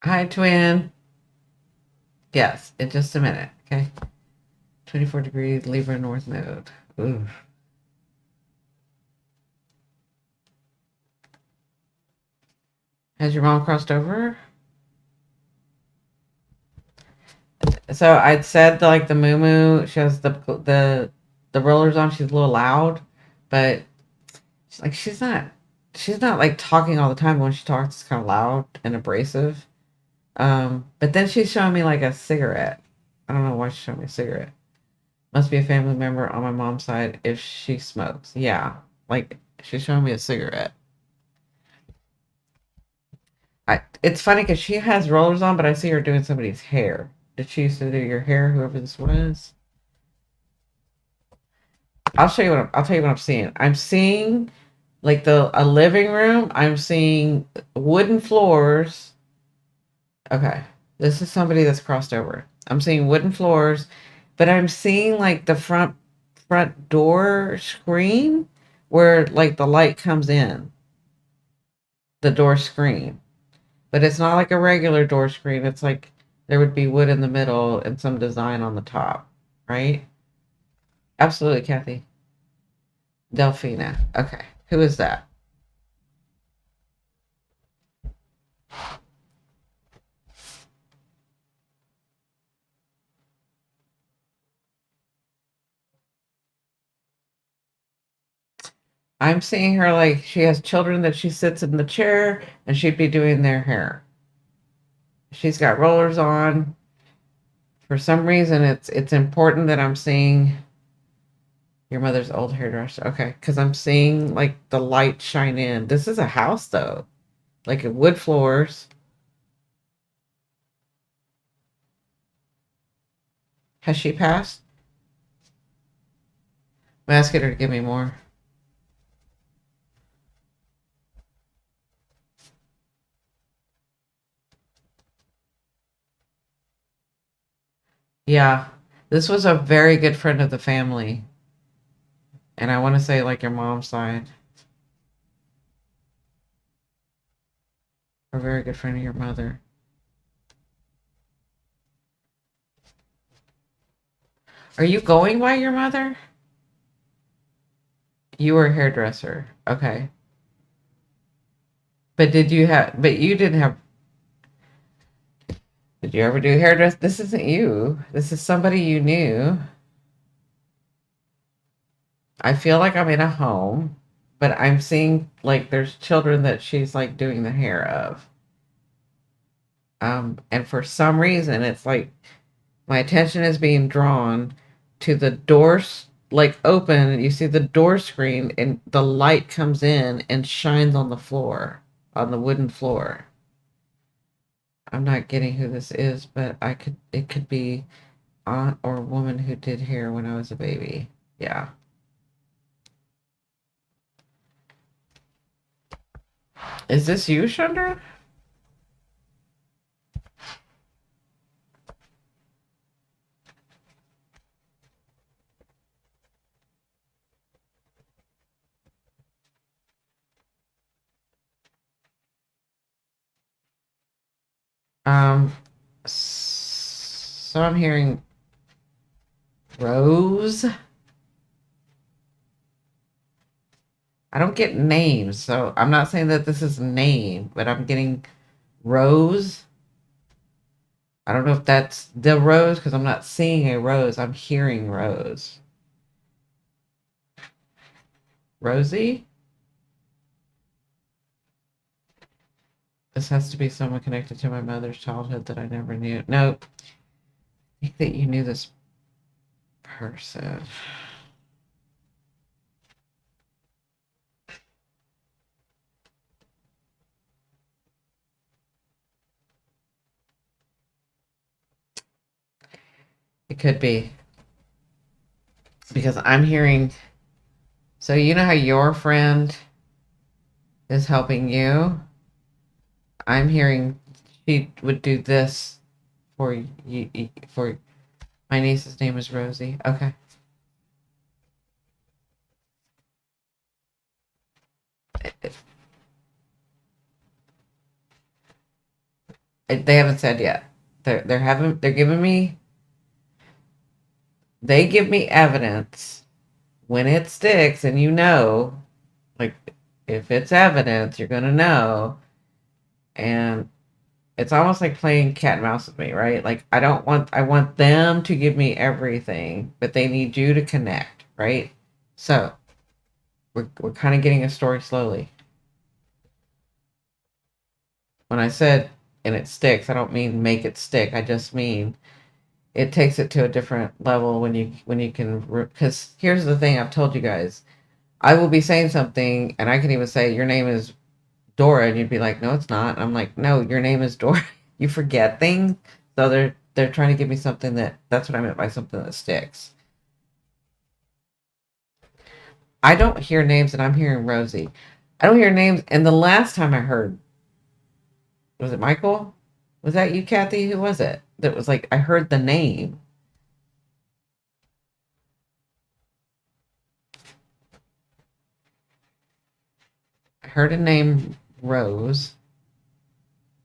Hi, twin. Yes, in just a minute. Okay, 24 degrees, Libra North Node. Ooh. Has your mom crossed over? So I'd said like the moo, she has the rollers on. She's a little loud, but like she's not like talking all the time. When she talks, it's kind of loud and abrasive. But then she's showing me like a cigarette. I don't know why she's showing me a cigarette. Must be a family member on my mom's side if she smokes. Yeah, like she's showing me a cigarette. It's funny because she has rollers on, but I see her doing somebody's hair. Did she used to do your hair, whoever this was? I'll tell you what I'm seeing. I'm seeing Like a living room, I'm seeing wooden floors. Okay. This is somebody that's crossed over. I'm seeing wooden floors, but I'm seeing like the front door screen where like the light comes in, the door screen. But it's not like a regular door screen. It's like there would be wood in the middle and some design on the top, right? Absolutely, Kathy. Delphina. Okay. Who is that? I'm seeing her like she has children that she sits in the chair and she'd be doing their hair. She's got rollers on. For some reason, it's important that I'm seeing your mother's old hairdresser. Okay, because I'm seeing like the light shine in. This is a house though, like wood floors. Has she passed? I'm asking her to give me more. Yeah, this was a very good friend of the family, and I want to say like your mom's side, a very good friend of your mother. Are you going by your mother? You were a hairdresser. Okay. But did you have, but you didn't have, did you ever do hairdress? This isn't you. This is somebody you knew. I feel like I'm in a home, but I'm seeing like there's children that she's like doing the hair of. And for some reason, it's like my attention is being drawn to the doors like open, and you see the door screen, and the light comes in and shines on the floor, on the wooden floor. I'm not getting who this is, but it could be aunt or woman who did hair when I was a baby. Yeah. Is this you, Chandra? Um, so I'm hearing Rose. I don't get names, so I'm not saying that this is a name, but I'm getting Rose. I don't know if that's the Rose because I'm not seeing a Rose. I'm hearing Rose. Rosie? This has to be someone connected to my mother's childhood that I never knew. Nope. I think that you knew this person. It could be because I'm hearing. So you know how your friend is helping you? I'm hearing she would do this for you. For my niece's name is Rosie. Okay. They haven't said yet. They're giving me. They give me evidence when it sticks, and you know, like if it's evidence, you're gonna know. And it's almost like playing cat and mouse with me, right? Like I want them to give me everything, but they need you to connect, right? So we're kind of getting a story slowly. When I said and it sticks, I don't mean make it stick. I just mean it takes it to a different level when you can, because here's the thing I've told you guys. I will be saying something and I can even say your name is Dora, and you'd be like, no, it's not. And I'm like, no, your name is Dora. You forget things. So they're trying to give me something that's what I meant by something that sticks. I don't hear names, and I'm hearing Rosie. I don't hear names. And the last time I heard, was it Michael? Was that you, Kathy? Who was it? That was like, I heard the name. I heard a name, Rose.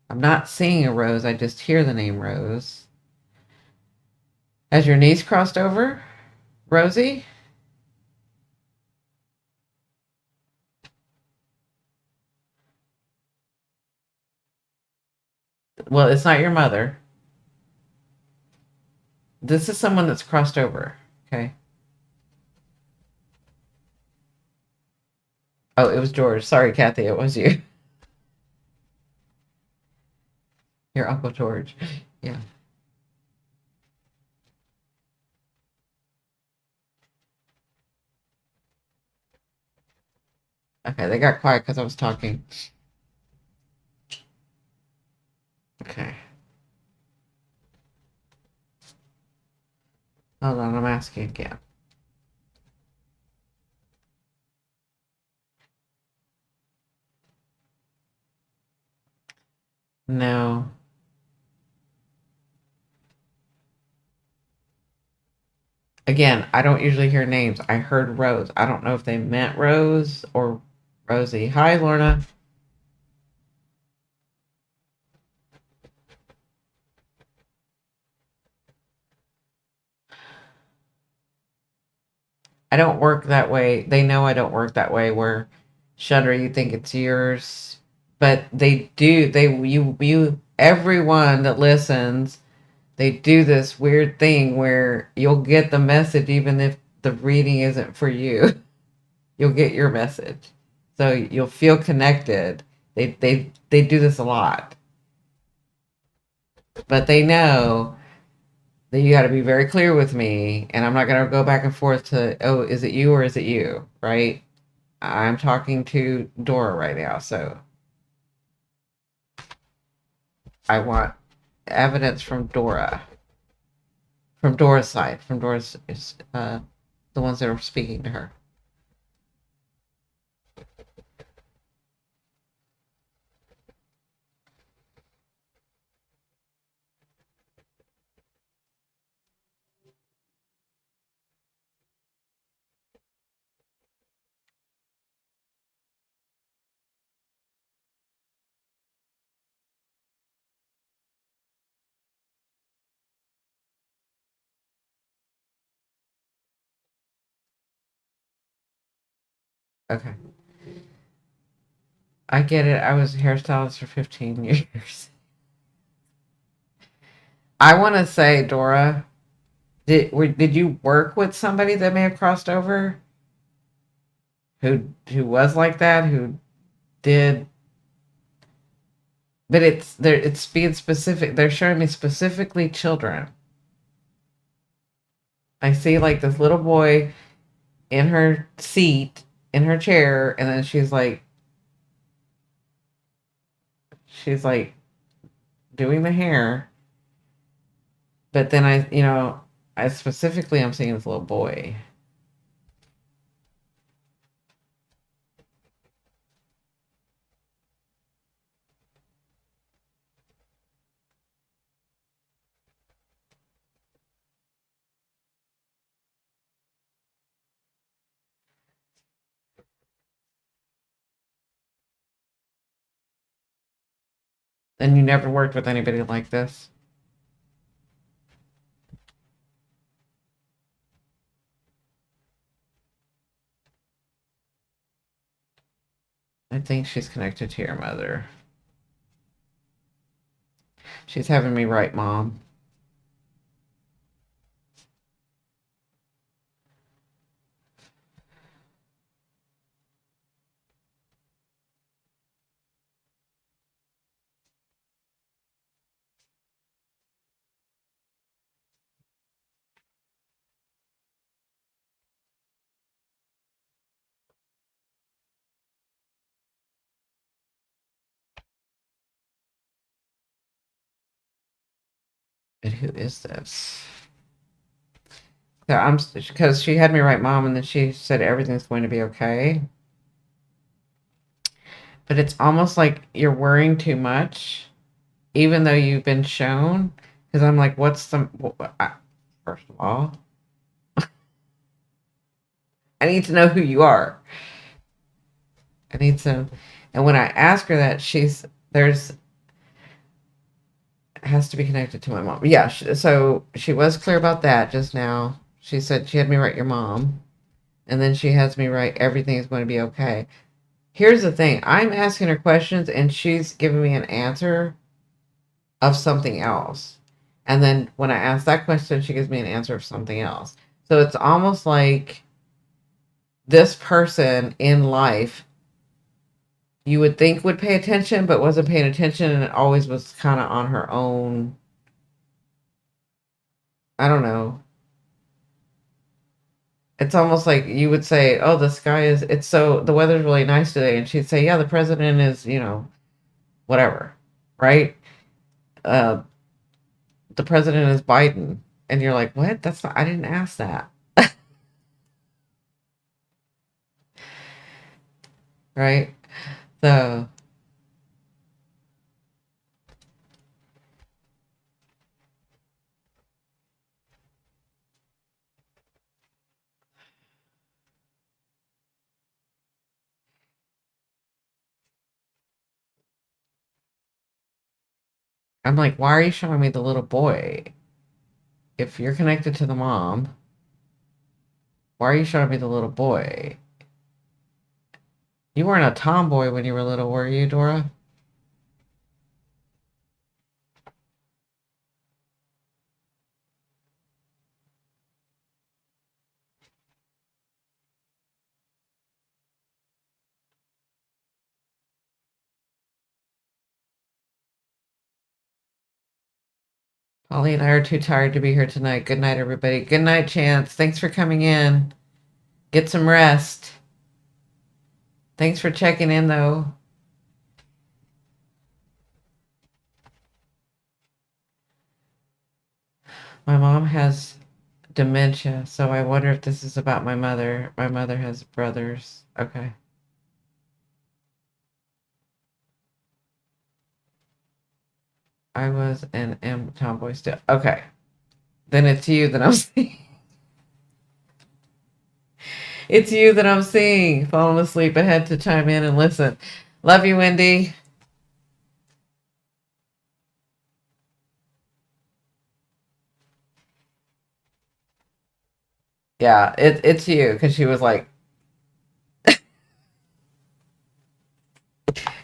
I'm not seeing a Rose. I just hear the name Rose. Has your knees crossed over, Rosie? Well, it's not your mother. This is someone that's crossed over. Okay. Oh, it was George. Sorry, Kathy. It was you. Your Uncle George. Yeah. Okay. They got quiet because I was talking. Okay. Hold on. I'm asking again. No. Again, I don't usually hear names. I heard Rose. I don't know if they meant Rose or Rosie. Hi, Lorna. I don't work that way. They know I don't work that way where Shutter, you think it's yours. But they do. You, everyone that listens, they do this weird thing where you'll get the message even if the reading isn't for you. You'll get your message. So you'll feel connected. They do this a lot. But they know that you got to be very clear with me, and I'm not going to go back and forth to, oh, is it you or is it you, right? I'm talking to Dora right now, so I want evidence from Dora's side, from Dora's, the ones that are speaking to her. Okay, I get it. I was a hairstylist for 15 years. I want to say, Dora, did you work with somebody that may have crossed over who was like that, who did, but it's being specific. They're showing me specifically children. I see like this little boy in her seat in her chair, and then she's like doing the hair, but then I specifically I'm seeing this little boy. And you never worked with anybody like this? I think she's connected to your mother. She's having me write mom. And who is this? Yeah, I'm because she had me write mom, and then she said everything's going to be okay. but it's almost like you're worrying too much, even though you've been shown. Because I'm like, first of all, I need to know who you are. I need to, and when I ask her that, there's has to be connected to my mom. Yeah, so she was clear about that just now. She said she had me write your mom, and then she has me write everything is going to be okay. Here's the thing: I'm asking her questions, and she's giving me an answer of something else. And then when I ask that question, she gives me an answer of something else. So it's almost like this person in life you would think would pay attention, but wasn't paying attention and always was kind of on her own. I don't know. It's almost like you would say, "Oh, the sky is it's so the weather's really nice today," and she'd say, "Yeah, the president is, whatever, right? Uh, the president is Biden," and you're like, "What? That's not. I didn't ask that." Right? So I'm like, "Why are you showing me the little boy? If you're connected to the mom, why are you showing me the little boy? You weren't a tomboy when you were little, were you, Dora?" Holly and I are too tired to be here tonight. Good night, everybody. Good night, Chance. Thanks for coming in. Get some rest. Thanks for checking in, though. My mom has dementia, so I wonder if this is about my mother. My mother has brothers. Okay. I was and am tomboy still. Okay. Then it's you that I'm seeing. It's you that I'm seeing. Falling asleep. I had to chime in and listen. Love you, Wendy. Yeah, it's you because she was like,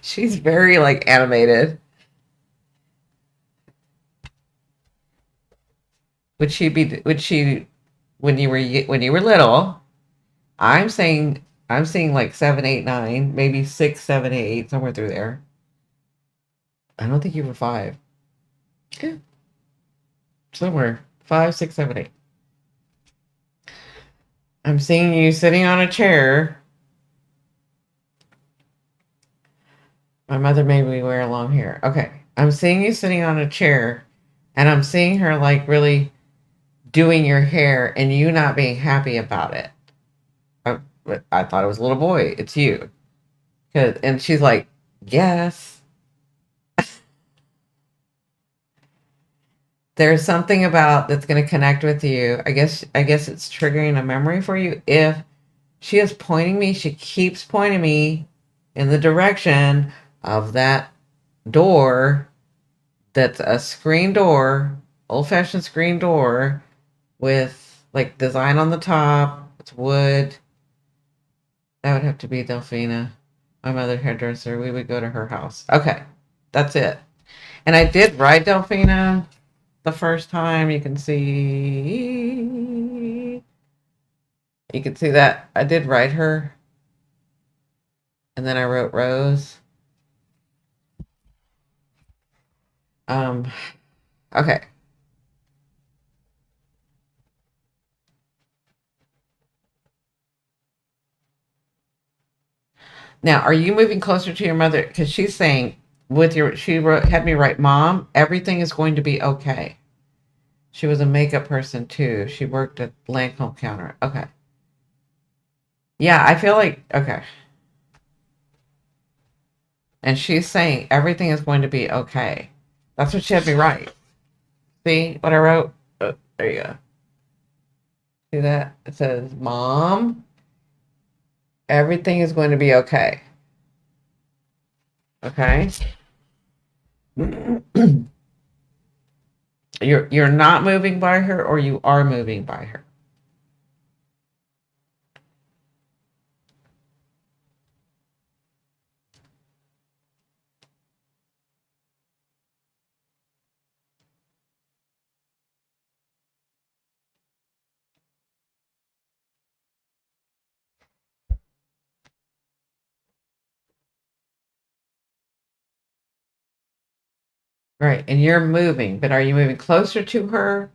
she's very like animated. Would she when you were little? I'm saying like 7, 8, 9, maybe 6, 7, 8, somewhere through there. I don't think you were 5. Yeah, somewhere 5, 6, 7, 8. I'm seeing you sitting on a chair. My mother made me wear long hair. Okay, I'm seeing you sitting on a chair, and I'm seeing her like really doing your hair, and you not being happy about it. I, I thought it was a little boy. It's you. And she's like, yes. There's something about that's going to connect with you. I guess it's triggering a memory for you. If she is pointing me, she keeps pointing me in the direction of that door that's a screen door, old-fashioned screen door with like design on the top. It's wood. That would have to be Delphina, my mother hairdresser. We would go to her house. Okay, that's it. And I did ride Delphina the first time. You can see that I did write her, and then I wrote Rose. Um, okay. Now, are you moving closer to your mother? Because she's saying had me write, Mom, everything is going to be okay. She was a makeup person too. She worked at Lancome counter. Okay. Yeah, I feel like okay. And she's saying everything is going to be okay. That's what she had me write. See what I wrote? There you go. See that? It says, Mom, everything is going to be okay. Okay? You're not moving by her, or you are moving by her. Right. And you're moving, but are you moving closer to her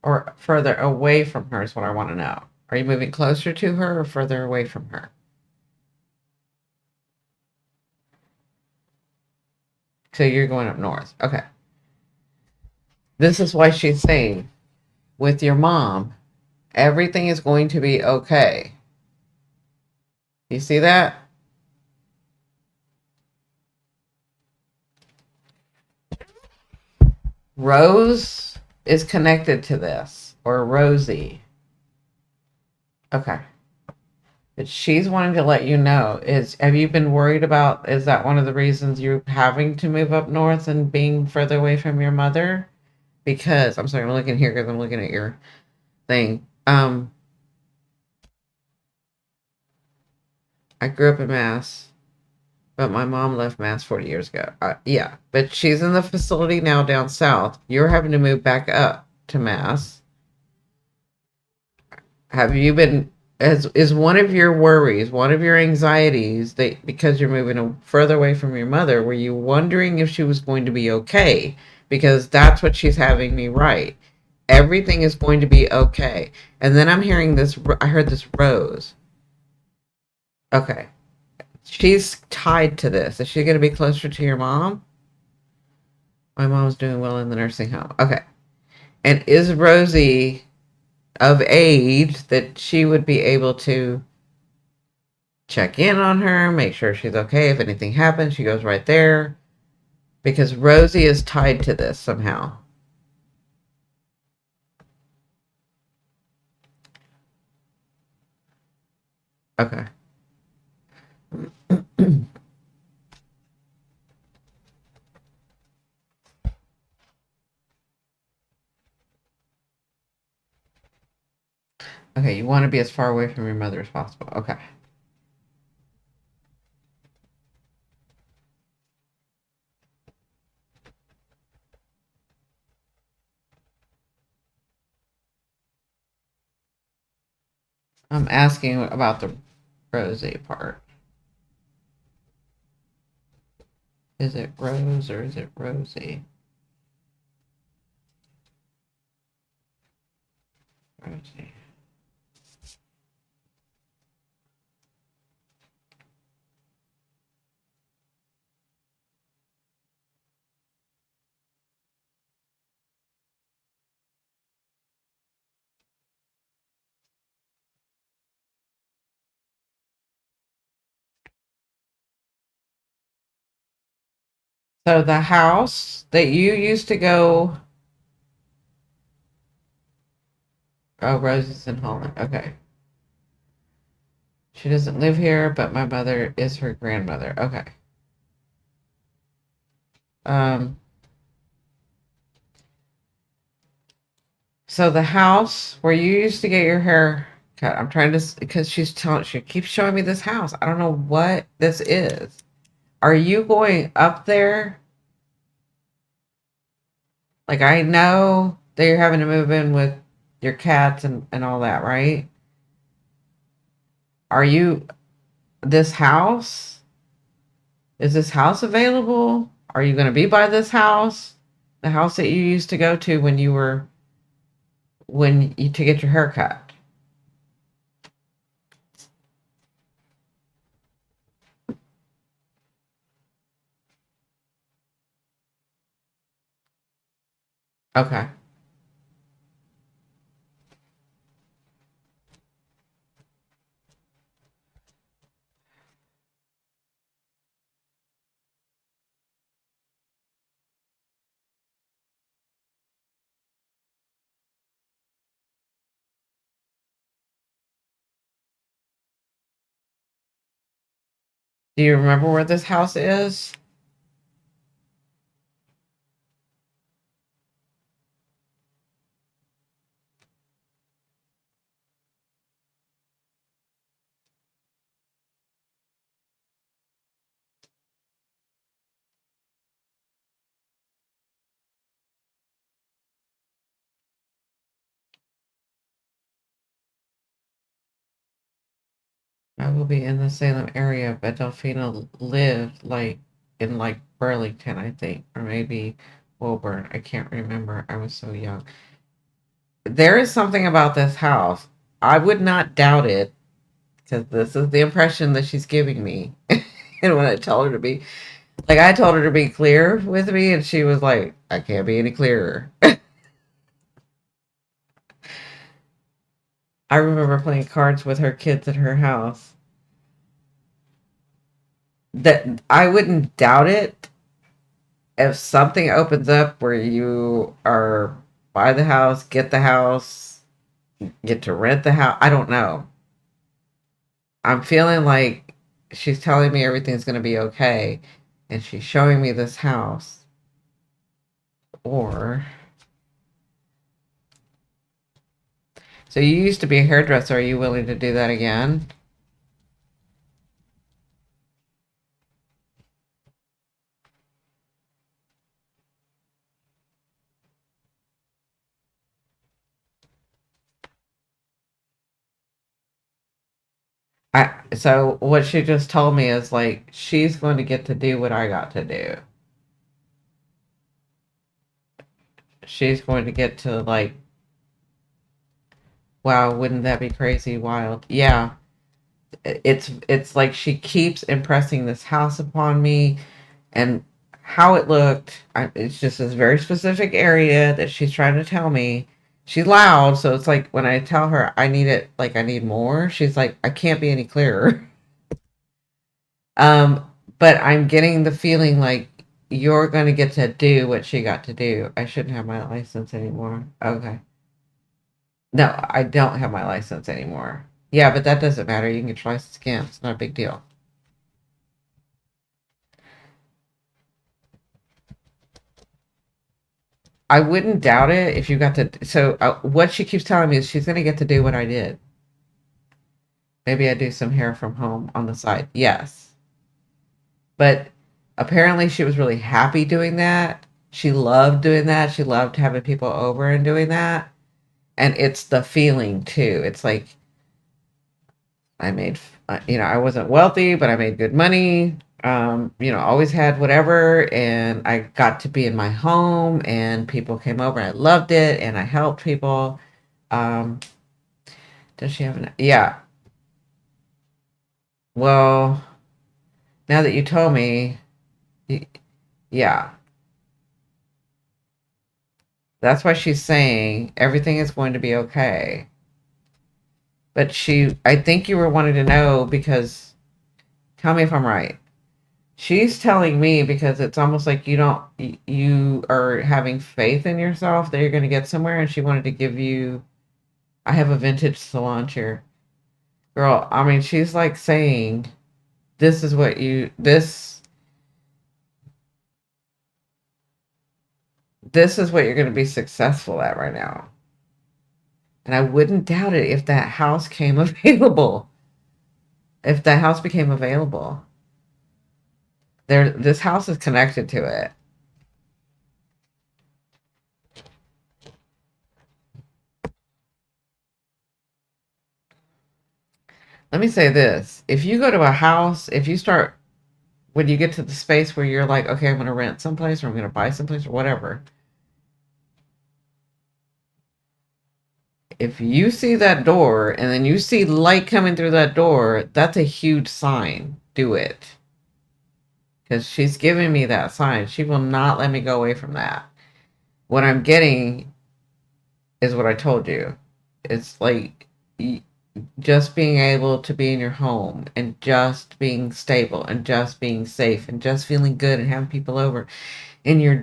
or further away from her is what I want to know. Are you moving closer to her or further away from her? So you're going up north. Okay. This is why she's saying with your mom, everything is going to be okay. You see that? Rose is connected to this, or Rosie. Okay. But she's wanting to let you know is have you been worried about is that one of the reasons you're having to move up north and being further away from your mother? Because I'm sorry, I'm looking here because I'm looking at your thing. I grew up in Mass, but my mom left Mass 40 years ago. Yeah, but she's in the facility now down south. You're having to move back up to Mass. Have you been, as is one of your worries, one of your anxieties that because you're moving further away from your mother, were you wondering if she was going to be okay? Because that's what she's having me write. Everything is going to be okay. And then I'm hearing this, I heard this Rose. Okay. She's tied to this. Is she going to be closer to your mom? My mom's doing well in the nursing home. Okay. And is Rosie of age that she would be able to check in on her, make sure she's okay? If anything happens, she goes right there. Because Rosie is tied to this somehow. Okay. Okay, you want to be as far away from your mother as possible. Okay. I'm asking about the Rosie part. Is it Rose or is it Rosie? Rosie. So the house that you used to go. Oh, Rosie's in Holland. Okay. She doesn't live here, but my mother is her grandmother. Okay. Um, so the house where you used to get your hair cut, I'm trying to, because she keeps showing me this house. I don't know what this is. Are you going up there? Like, I know that you're having to move in with your cats and all that, right? Are you, this house? Is this house available? Are you going to be by this house? The house that you used to go to when you to get your hair cut. Okay. Do you remember where this house is? I will be in the Salem area, but Delphina lived like in like Burlington, I think, or maybe Woburn. I can't remember. I was so young. There is something about this house. I would not doubt it because this is the impression that she's giving me. And when I tell her to be, like, I told her to be clear with me, and she was like, I can't be any clearer. I remember playing cards with her kids at her house. That I wouldn't doubt it if something opens up where you are buy the house, get the house, get to rent the house. I don't know. I'm feeling like she's telling me everything's going to be okay, and she's showing me this house. Or, so you used to be a hairdresser. Are you willing to do that again? So what she just told me is like she's going to get to do what I got to do. She's going to get to like, wow, wouldn't that be crazy wild? Yeah. It's like she keeps impressing this house upon me and how it looked. It's just this very specific area that she's trying to tell me. She's loud, so it's like when I tell her I need it, like I need more, she's like, I can't be any clearer. Um, but I'm getting the feeling like you're going to get to do what she got to do. I shouldn't have my license anymore. Okay. No, I don't have my license anymore. Yeah, but that doesn't matter. You can get your license again. It's not a big deal. I wouldn't doubt it if you got to. So, what she keeps telling me is she's going to get to do what I did. Maybe I do some hair from home on the side. Yes. But apparently she was really happy doing that. She loved doing that. She loved having people over and doing that. And it's the feeling too. It's like I made, I wasn't wealthy, but I made good money. Always had whatever, and I got to be in my home, and people came over, and I loved it, and I helped people. Um, does she have an? Yeah. Well, now that you told me, yeah, that's why she's saying everything is going to be okay. But I think you were wanting to know because, tell me if I'm right. She's telling me because it's almost like you are having faith in yourself that you're going to get somewhere, and she wanted to give you. I have a vintage salon chair, girl. I mean, she's like saying, "This is what this is what you're going to be successful at right now." And I wouldn't doubt it if that house came available. If that house became available, this house is connected to it. Let me say this: if you go to a house, if you start when you get to the space where you're like, okay, I'm going to rent someplace or I'm going to buy someplace or whatever, if you see that door and then you see light coming through that door, that's a huge sign. Do it. Because she's giving me that sign. She will not let me go away from that. What I'm getting is what I told you. It's like just being able to be in your home and just being stable and just being safe and just feeling good and having people over and you're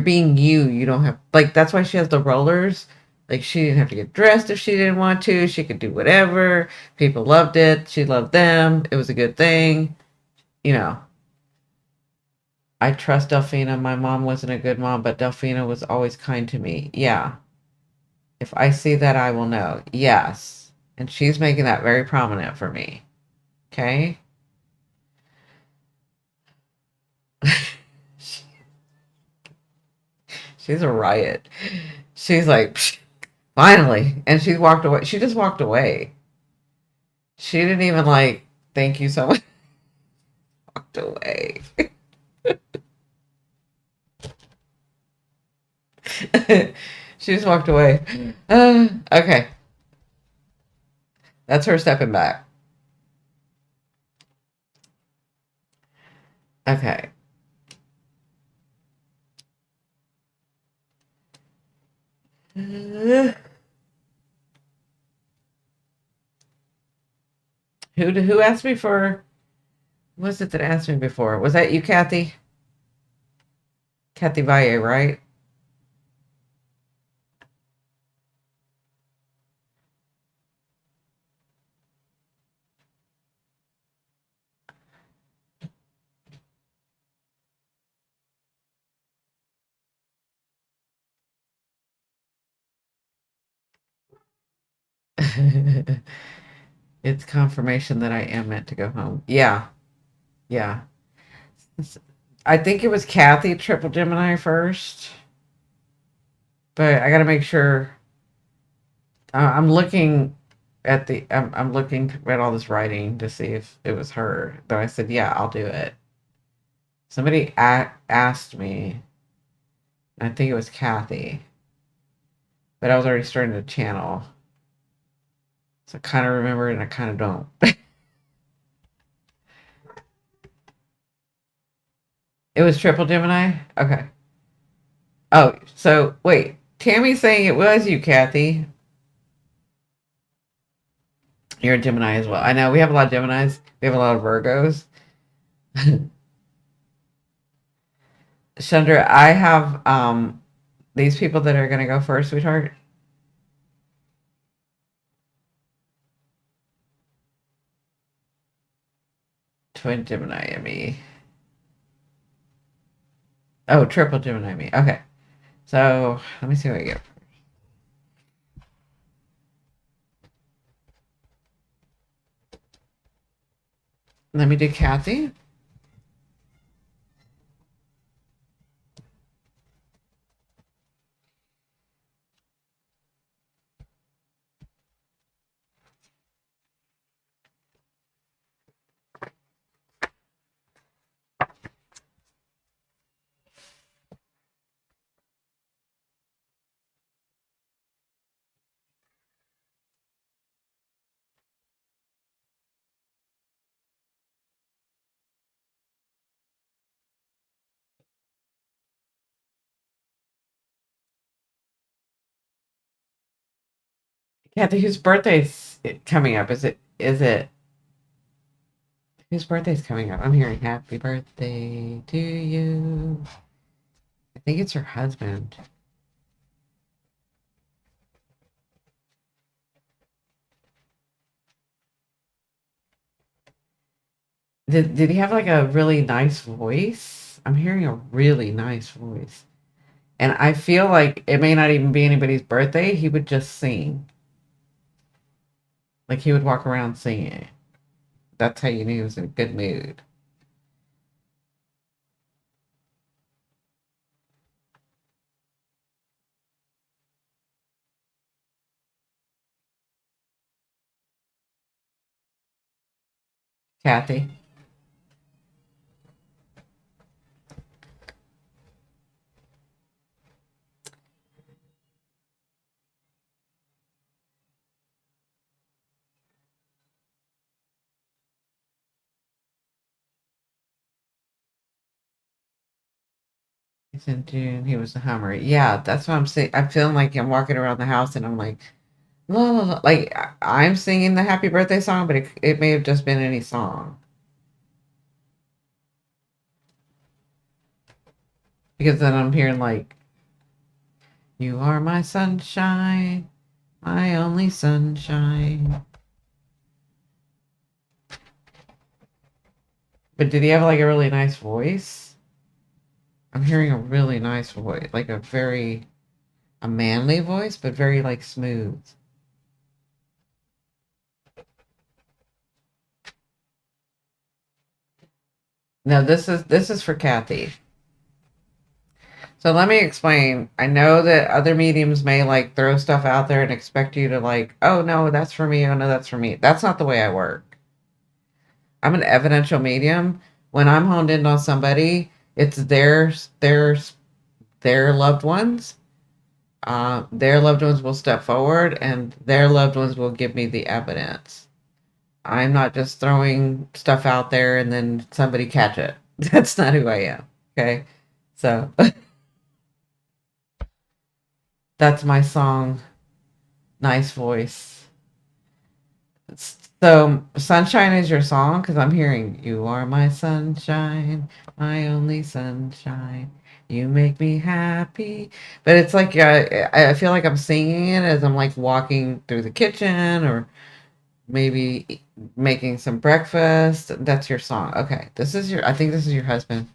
being you don't have like that's why she has the rollers. Like she didn't have to get dressed if she didn't want to. She could do whatever. People loved it. She loved them. It was a good thing. you know, I trust Delphina. My mom wasn't a good mom, but Delphina was always kind to me. Yeah. If I see that, I will know. Yes. And she's making that very prominent for me. Okay. She's a riot. She's like, "Psh, finally. And she walked away. She just walked away. She didn't even like, thank you so much. Walked away. She just walked away. Okay. That's her stepping back. Okay. Who who asked me for? What was it that asked me before? Was that you, Kathy? Kathy Valle, right? It's confirmation that I am meant to go home. Yeah, yeah. I think it was Kathy Triple Gemini first, but I got to make sure. I'm looking at the. I'm looking at all this writing to see if it was her. Though I said, yeah, I'll do it. Somebody asked me. I think it was Kathy, but I was already starting to channel, so I kind of remember and I kind of don't. It was Triple Gemini. Okay. Oh, so wait, Tammy's saying it was you, Kathy. You're a Gemini as well. I know we have a lot of Geminis. We have a lot of Virgos. Chandra, I have these people that are gonna go first, sweetheart. Twin Gemini me. Oh, triple Gemini me. Okay. So let me see what I get. Let me do Kathy. Kathy, whose birthday's coming up? Is it whose birthday's coming up? I'm hearing happy birthday to you. I think it's her husband. Did he have like a really nice voice? I'm hearing a really nice voice. And I feel like it may not even be anybody's birthday. He would just sing. Like he would walk around singing. That's how you knew he was in a good mood. Kathy. He's in June. He was a Hummer. Yeah, that's what I'm saying. I'm feeling like I'm walking around the house and I'm like, la, la, la. Like I'm singing the happy birthday song, but it may have just been any song. Because then I'm hearing like, you are my sunshine, my only sunshine. But did he have like a really nice voice? I'm hearing a really nice voice, like a manly voice, but very like smooth. No, this is for Kathy. So let me explain. I know that other mediums may like throw stuff out there and expect you to like, oh no, that's for me. Oh no, that's for me. That's not the way I work. I'm an evidential medium. When I'm honed in on somebody, it's their loved ones. Their loved ones will step forward, and their loved ones will give me the evidence. I'm not just throwing stuff out there and then somebody catch it. That's not who I am. Okay, so that's my song. Nice voice. So, Sunshine is your song because I'm hearing you are my sunshine, my only sunshine. You make me happy. But it's like I feel like I'm singing it as I'm like walking through the kitchen or maybe making some breakfast. That's your song. Okay. I think this is your husband.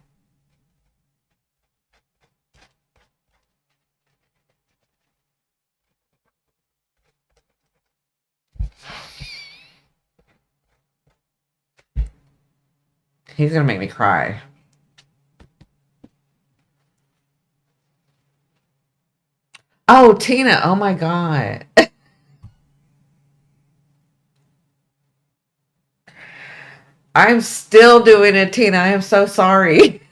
He's going to make me cry. Oh, Tina. Oh my God. I'm still doing it, Tina. I am so sorry.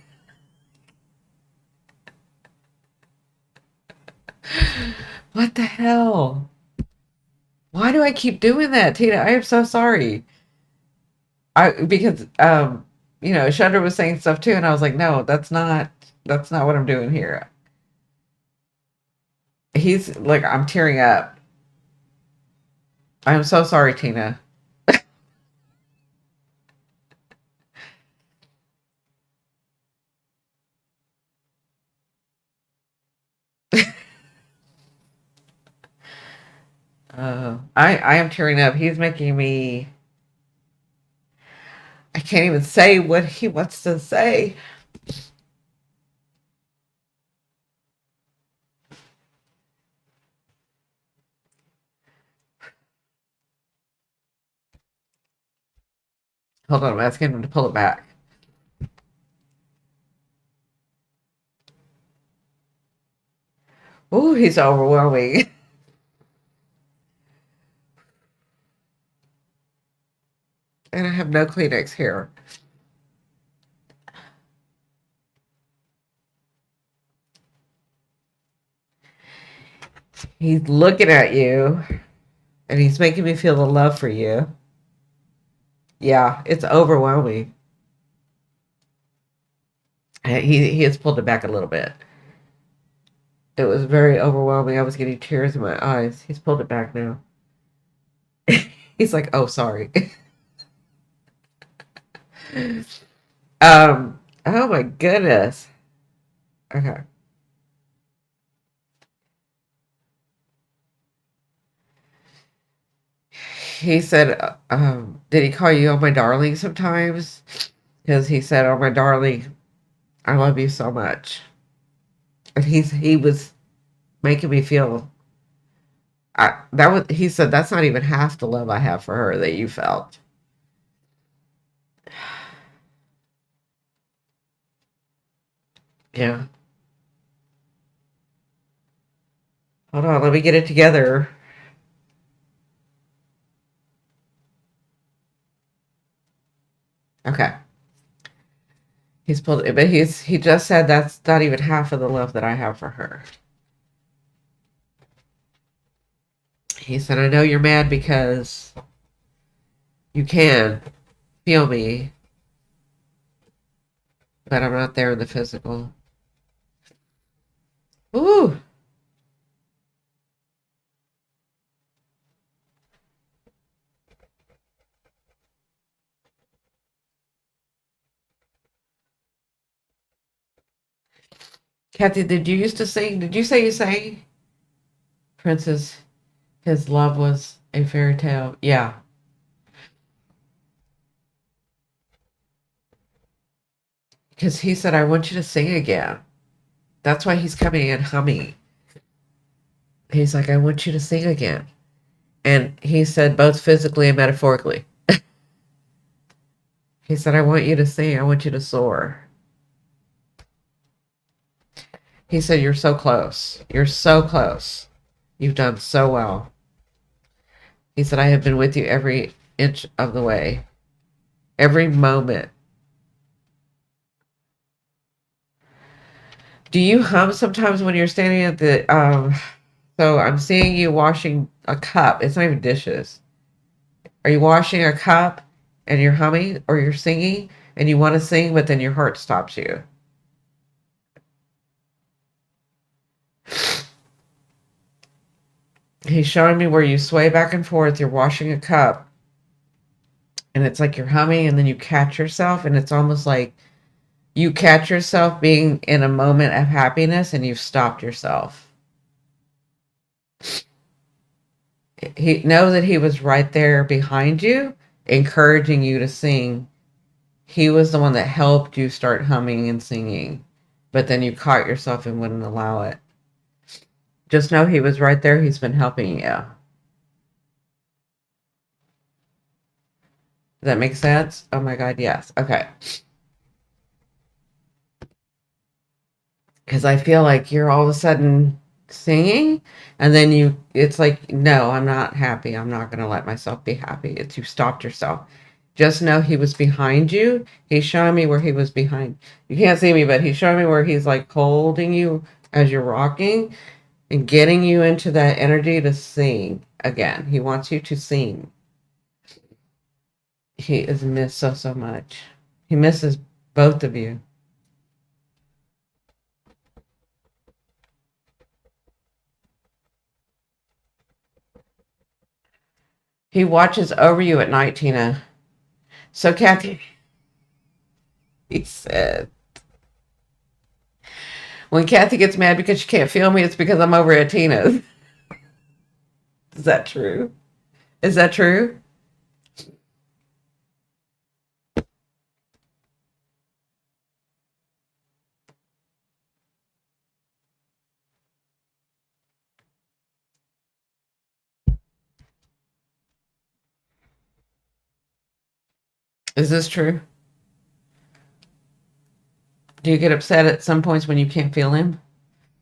What the hell? Why do I keep doing that, Tina? I am so sorry. Because Shudder was saying stuff too, and I was like, no, that's not what I'm doing here. He's like, I'm tearing up. I'm so sorry, Tina. I am tearing up. He's making me. I can't even say what he wants to say. Hold on, I'm asking him to pull it back. Ooh, he's overwhelming. And I have no Kleenex here. He's looking at you, and he's making me feel the love for you. Yeah, it's overwhelming. He has pulled it back a little bit. It was very overwhelming. I was getting tears in my eyes. He's pulled it back now. He's like, "Oh, sorry." Oh my goodness. Okay. He said, did he call you "Oh my darling" sometimes? Because he said, "Oh my darling, I love you so much," and he was making me feel. He said that's not even half the love I have for her that you felt. Yeah. Hold on, let me get it together. Okay. He's pulled it, but he just said that's not even half of the love that I have for her. He said, I know you're mad because you can feel me, but I'm not there in the physical. Ooh. Kathy, did you used to sing? Did you say you sang? Princess, his love was a fairy tale. Yeah. Because he said, I want you to sing again. That's why he's coming in humming. He's like, I want you to sing again. And he said, both physically and metaphorically. He said, I want you to sing. I want you to soar. He said, you're so close. You're so close. You've done so well. He said, I have been with you every inch of the way, every moment. Do you hum sometimes when you're standing at the, so I'm seeing you washing a cup. It's not even dishes. Are you washing a cup and you're humming or you're singing and you want to sing, but then your heart stops you? He's showing me where you sway back and forth. You're washing a cup and it's like you're humming and then you catch yourself and it's almost like you catch yourself being in a moment of happiness and you've stopped yourself. He know that he was right there behind you, encouraging you to sing. He was the one that helped you start humming and singing, but then you caught yourself and wouldn't allow it. Just know he was right there. He's been helping you. Does that make sense? Oh my God, yes. Okay. Because I feel like you're all of a sudden singing and then it's like, no, I'm not happy. I'm not going to let myself be happy. It's you stopped yourself. Just know he was behind you. He's showing me where he was behind. You can't see me, but he's showing me where he's like holding you as you're rocking and getting you into that energy to sing again. He wants you to sing. He is missed so, so much. He misses both of you. He watches over you at night, Tina. So, Kathy, he said, when Kathy gets mad because she can't feel me, it's because I'm over at Tina's. Is that true? Is that true? Is this true? Do you get upset at some points when you can't feel him?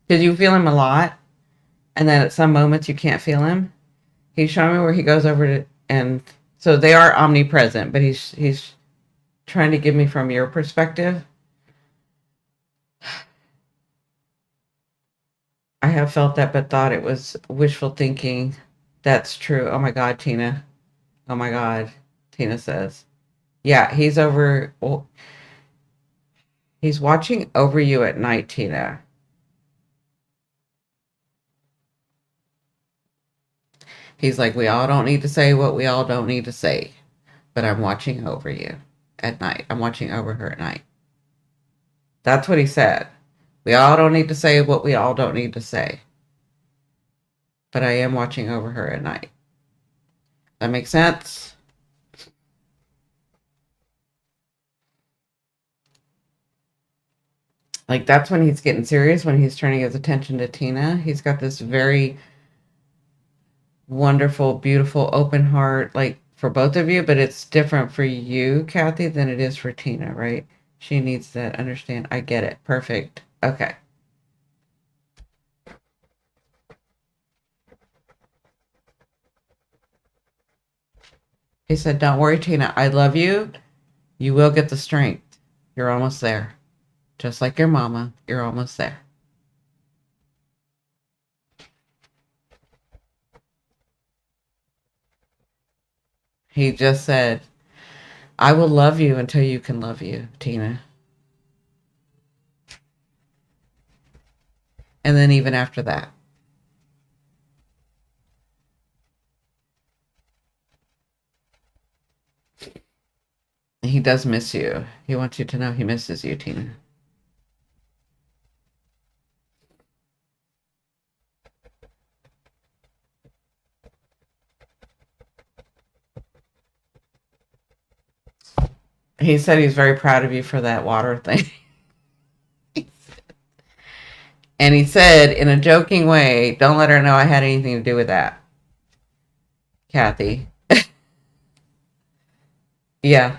Because you feel him a lot, and then at some moments you can't feel him. He's showing me where he goes over to, and so they are omnipresent, but he's trying to give me from your perspective. I have felt that, but thought it was wishful thinking. That's true. Oh my God, Tina. Oh my God, Tina says. Yeah, he's over. Well, he's watching over you at night, Tina. He's like, we all don't need to say what we all don't need to say, but I'm watching over you at night. I'm watching over her at night. That's what he said. We all don't need to say what we all don't need to say, but I am watching over her at night. That makes sense? Like, that's when he's getting serious, when he's turning his attention to Tina. He's got this very wonderful, beautiful, open heart, like for both of you, but it's different for you, Kathy, than it is for Tina, right? She needs to understand. I get it. Perfect. Okay. He said, don't worry, Tina. I love you. You will get the strength. You're almost there. Just like your mama, you're almost there. He just said, I will love you until you can love you, Tina. And then even after that. He does miss you. He wants you to know he misses you, Tina. He said he's very proud of you for that water thing. And he said in a joking way, don't let her know I had anything to do with that, Kathy. Yeah.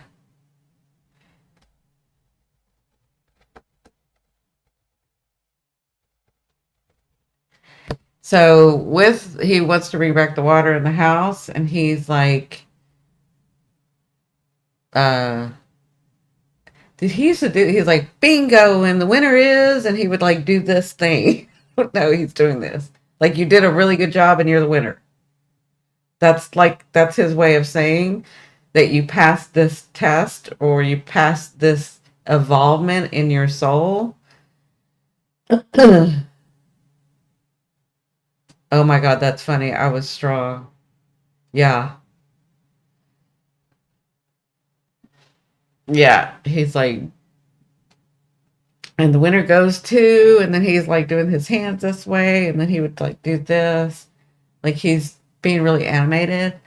So with he wants to bring back the water in the house, and he's like, uh, he used to do. He's like bingo, and the winner is, and he would like do this thing. No, he's doing this. Like you did a really good job, and you're the winner. That's his way of saying that you passed this test or you passed this evolvement in your soul. Oh my god, that's funny. I was strong. Yeah. Yeah. He's like, and the winner goes to, and then he's like doing his hands this way, and then he would like do this. Like he's being really animated.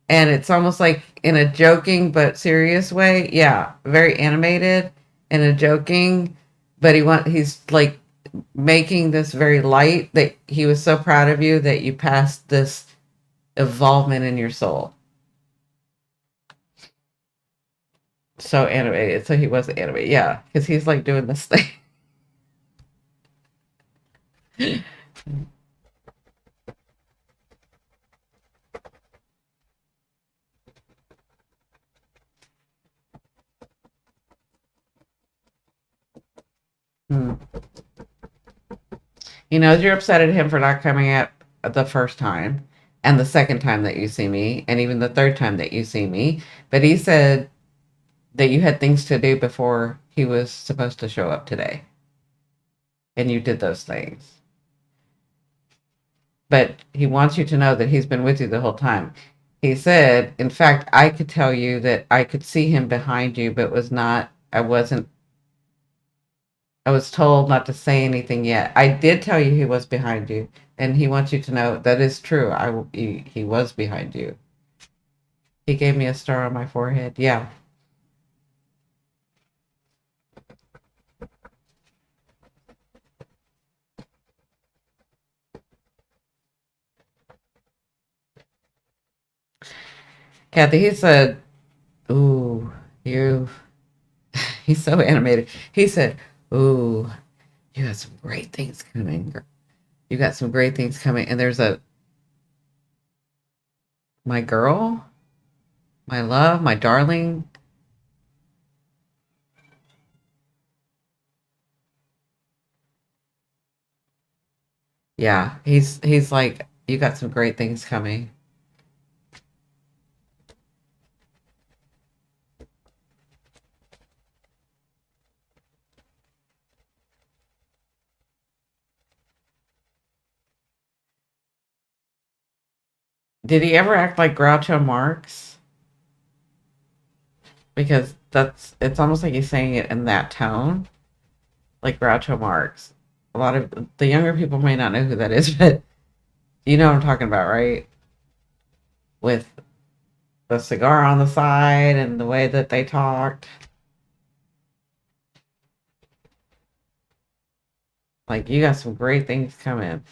And it's almost like in a joking but serious way. Yeah. Very animated in a joking, but he's like making this very light that he was so proud of you that you passed this involvement in your soul. So animated. So he was animated. Yeah. Because he's like doing this thing. Hmm. He knows you're upset at him for not coming at the first time and the second time that you see me and even the third time that you see me. But he said that you had things to do before he was supposed to show up today. And you did those things. But he wants you to know that he's been with you the whole time. He said, in fact, I could tell you that I could see him behind you, but I was told not to say anything yet. I did tell you he was behind you, and he wants you to know that is true. He was behind you. He gave me a star on my forehead. Yeah. Kathy, he said, ooh, you, he's so animated. He said, ooh, you got some great things coming. You got some great things coming. And there's my girl, my love, my darling. Yeah, he's like, you got some great things coming. Did he ever act like Groucho Marx? Because it's almost like he's saying it in that tone, like Groucho Marx. A lot of the younger people may not know who that is, but you know what I'm talking about, right? With the cigar on the side and the way that they talked. Like, you got some great things coming.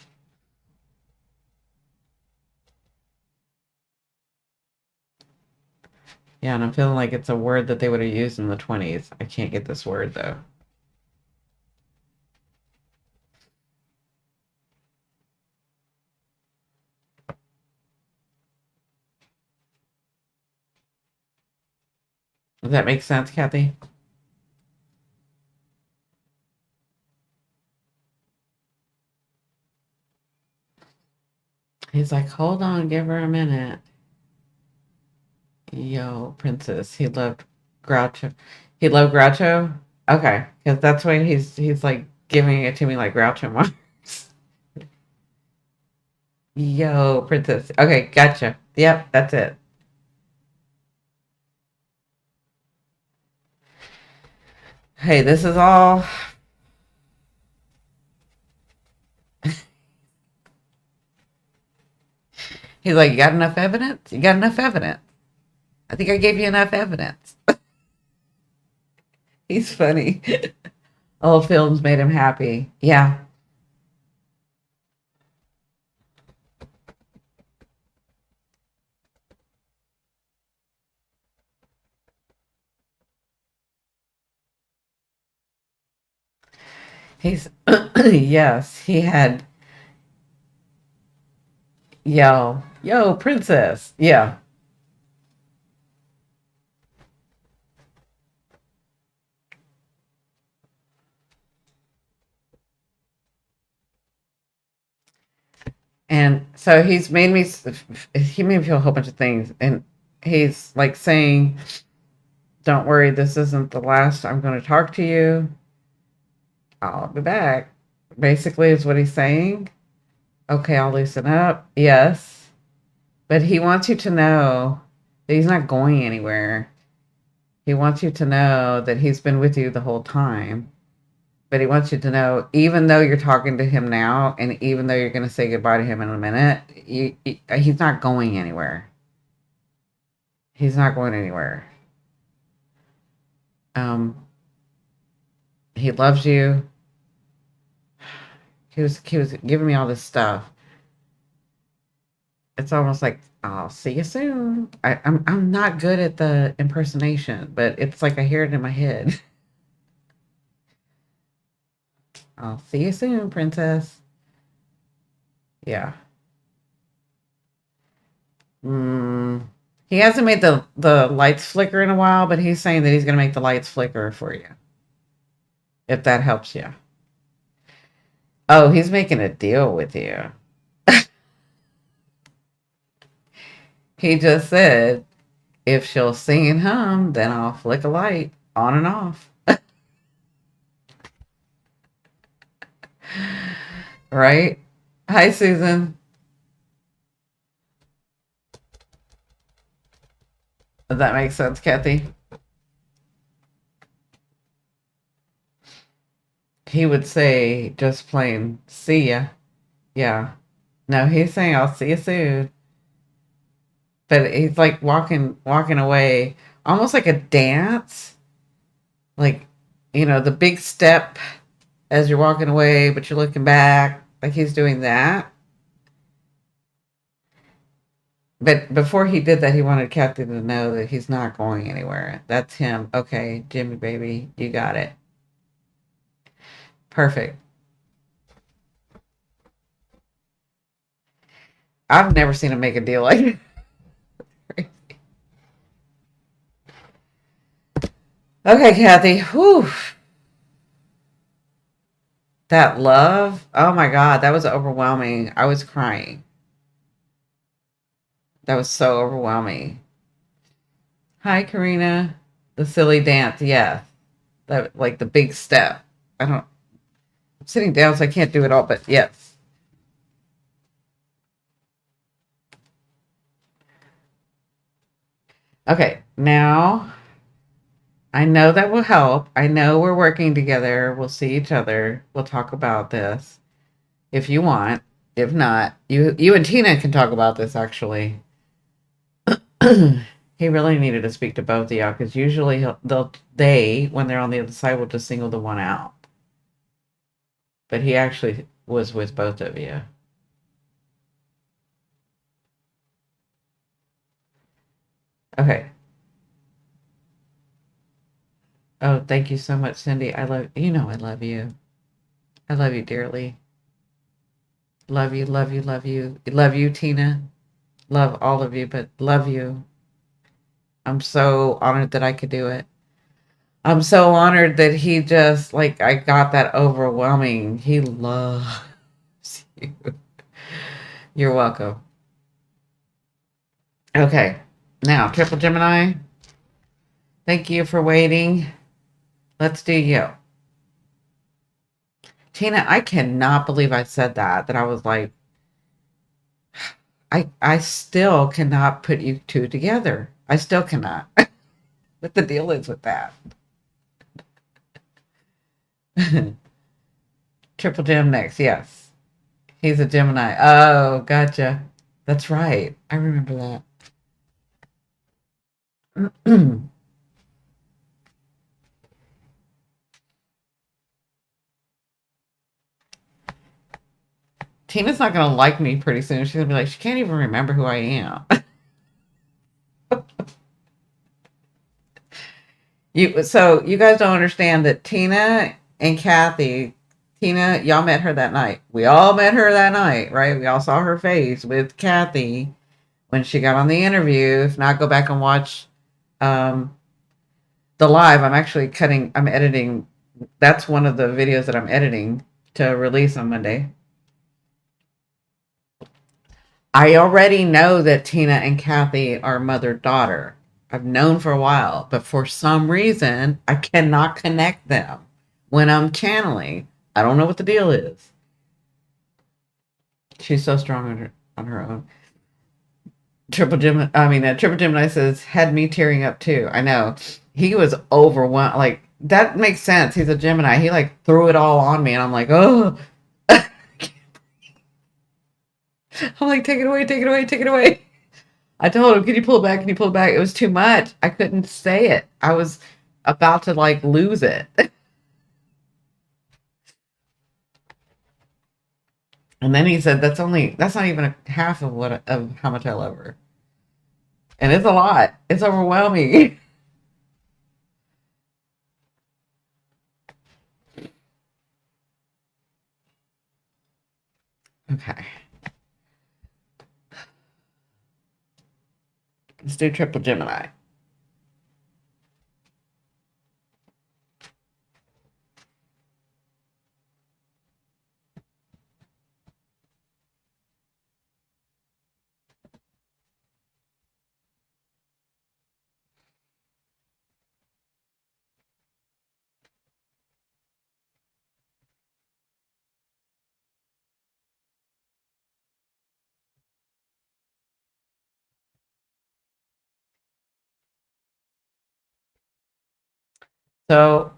Yeah, and I'm feeling like it's a word that they would have used in the 20s. I can't get this word though. Does that make sense, Kathy? He's like, hold on, give her a minute. Yo, Princess. He loved Groucho. He loved Groucho? Okay. Because that's why he's like giving it to me like Groucho Marx. Yo, Princess. Okay, gotcha. Yep, that's it. Hey, this is all. He's like, you got enough evidence? You got enough evidence. I think I gave you enough evidence. He's funny. Old films made him happy. Yeah. He's yes, he had yo, princess. Yeah. And so he made me feel a whole bunch of things. And he's like saying, don't worry, this isn't the last I'm going to talk to you. I'll be back. Basically, is what he's saying. Okay, I'll loosen up. Yes. But he wants you to know that he's not going anywhere. He wants you to know that he's been with you the whole time. But he wants you to know, even though you're talking to him now, and even though you're going to say goodbye to him in a minute, he's not going anywhere. He's not going anywhere. Um, he loves you. He was giving me all this stuff. It's almost like I'll see you soon. I'm not good at the impersonation, but it's like I hear it in my head. I'll see you soon, princess. Yeah. Mm, he hasn't made the lights flicker in a while, but he's saying that he's going to make the lights flicker for you, if that helps you. Oh, he's making a deal with you. He just said, if she'll sing and hum, then I'll flick a light on and off. Right? Hi, Susan. Does that make sense, Kathy? He would say just plain, see ya. Yeah. No, he's saying I'll see you soon. But he's like walking away, almost like a dance. Like, the big step as you're walking away, but you're looking back. Like he's doing that. But before he did that, he wanted Kathy to know that he's not going anywhere. That's him. Okay, Jimmy baby, you got it. Perfect. I've never seen him make a deal like that. Okay, Kathy. Whew. That love. Oh my God, that was overwhelming. I was crying. That was so overwhelming. Hi, Karina. The silly dance. Yeah. That like the big step. I'm sitting down, so I can't do it all, but yes. Okay, now I know that will help. I know we're working together. We'll see each other. We'll talk about this if you want. If not, you and Tina can talk about this actually. He really needed to speak to both of y'all because usually they, when they're on the other side, will just single the one out. But he actually was with both of you. Okay. Oh, thank you so much, Cindy. I love you. I love you dearly. Love you, love you, love you. Love you, Tina. Love all of you, but love you. I'm so honored that I could do it. I'm so honored that he just, like, I got that overwhelming. He loves you. You're welcome. Okay. Now, Triple Gemini, thank you for waiting. Let's do you. Tina, I cannot believe I said that I was like, I still cannot put you two together. I still cannot. What the deal is with that? Triple Gem next, yes. He's a Gemini. Oh, gotcha. That's right. I remember that. Tina's not gonna like me pretty soon. She's gonna be like, she can't even remember who I am. So you guys don't understand that Tina and Kathy, Tina, y'all met her that night. We all met her that night, right? We all saw her face with Kathy when she got on the interview. If not, go back and watch um, the live. I'm editing. That's one of the videos that I'm editing to release on Monday. I already know that Tina and Kathy are mother daughter. I've known for a while, but for some reason, I cannot connect them when I'm channeling. I don't know what the deal is. She's so strong on her own. Triple Gemini says, had me tearing up too. I know. He was overwhelmed. Like, that makes sense. He's a Gemini. He like threw it all on me, and I'm like, oh. I'm like, take it away, take it away, take it away. I told him, can you pull it back? Can you pull it back? It was too much. I couldn't say it. I was about to like lose it. And then he said, that's not even a half of how much I love her. And it's a lot. It's overwhelming. Okay. Let's do triple Gemini. So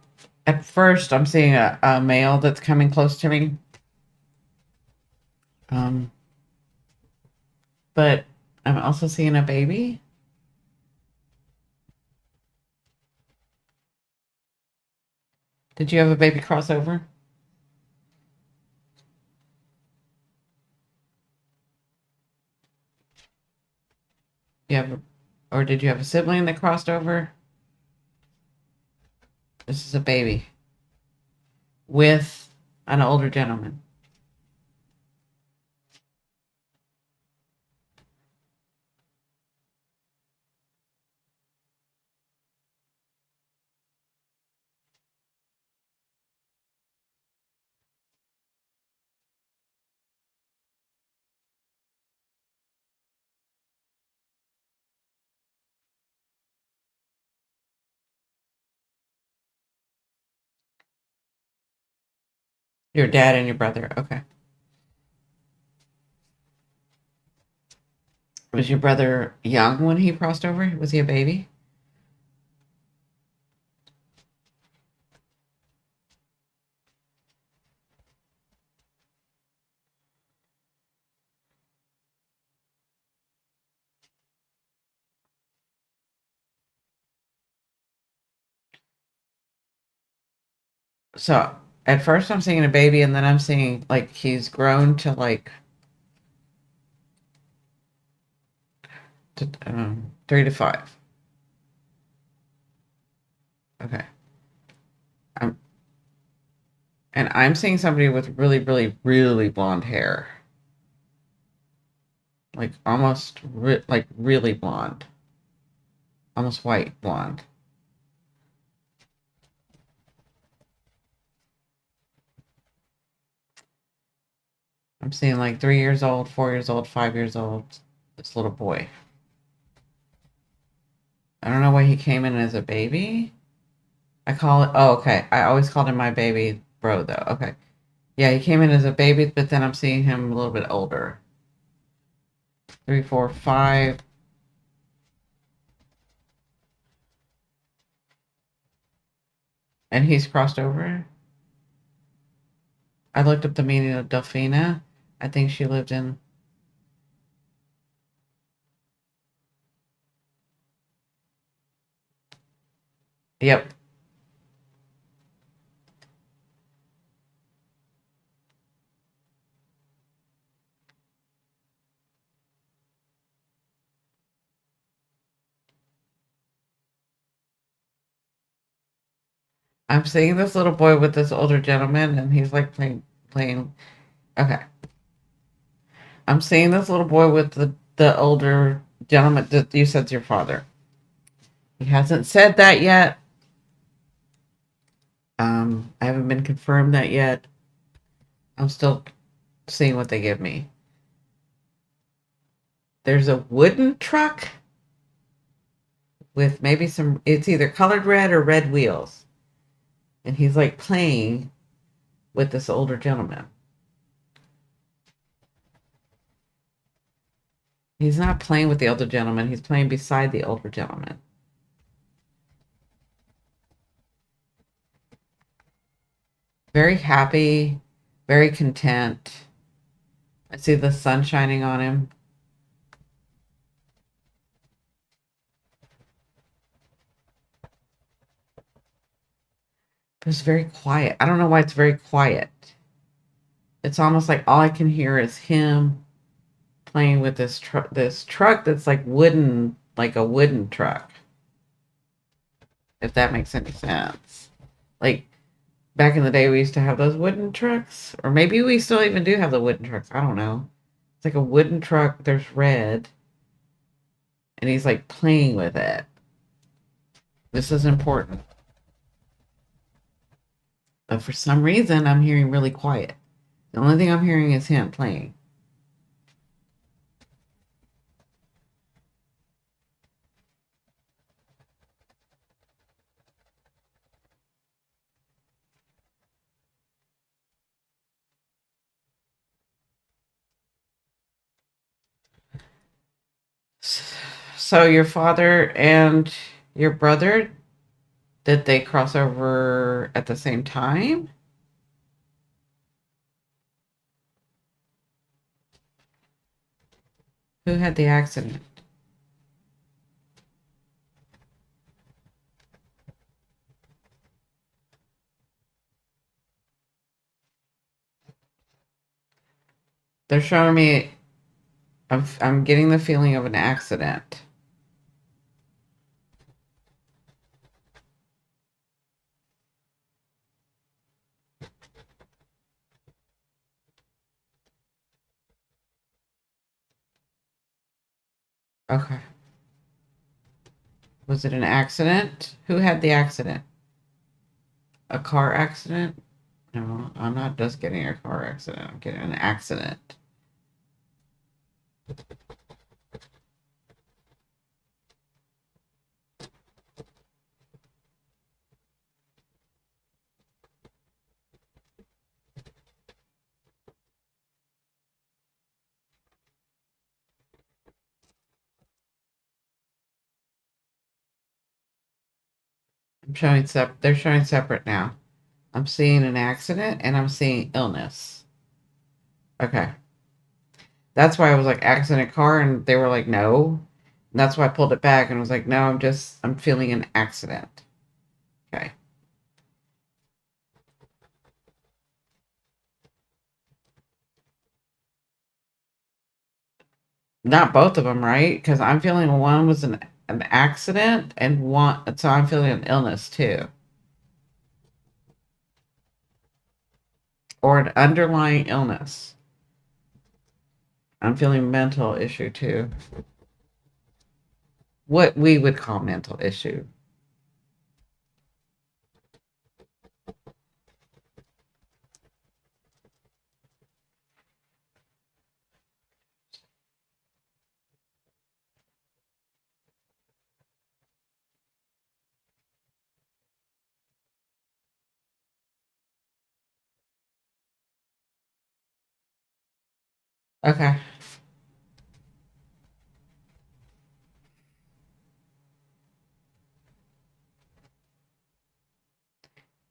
at first I'm seeing a male that's coming close to me. Um, but I'm also seeing a baby. Did you have a baby crossover? You have, or did you have a sibling that crossed over? This is a baby with an older gentleman. Your dad and your brother. Okay. Was your brother young when he crossed over? Was he a baby? So at first I'm seeing a baby, and then I'm seeing like he's grown to like 3 to 5. Okay. I'm and I'm seeing somebody with really, really, really blonde hair, like almost like really blonde, almost white blonde. I'm seeing like 3 years old, 4 years old, 5 years old. This little boy. I don't know why he came in as a baby. I call it. Oh, okay. I always called him my baby bro, though. Okay. Yeah, he came in as a baby, but then I'm seeing him a little bit older. 3, 4, 5. And he's crossed over. I looked up the meaning of Delphina. I think she lived in. Yep. I'm seeing this little boy with this older gentleman, and he's like playing. Okay, I'm seeing this little boy with the older gentleman that you said's your father. He hasn't said that yet. I haven't been confirmed that yet. I'm still seeing what they give me. There's a wooden truck with maybe some. It's either colored red or red wheels, and he's like playing with this older gentleman. He's not playing with the older gentleman. He's playing beside the older gentleman. Very happy, very content. I see the sun shining on him. But it's very quiet. I don't know why it's very quiet. It's almost like all I can hear is him playing with this truck that's like wooden, like a wooden truck. If that makes any sense. Like back in the day we used to have those wooden trucks, or maybe we still even do have the wooden trucks. I don't know. It's like a wooden truck, there's red, and he's like playing with it. This is important. But for some reason I'm hearing really quiet. The only thing I'm hearing is him playing. So your father and your brother, did they cross over at the same time? Who had the accident? They're showing me. I'm getting the feeling of an accident. Okay. Was it an accident? Who had the accident? A car accident? No, I'm not just getting a car accident. I'm getting an accident. They're showing separate now. I'm seeing an accident and I'm seeing illness. Okay. That's why I was like accident car and they were like no. And that's why I pulled it back and was like no, I'm feeling an accident. Okay. Not both of them, right? Because I'm feeling one was an accident and one, so I'm feeling an illness too, or an underlying illness. I'm feeling mental issue too. What we would call mental issue. Okay.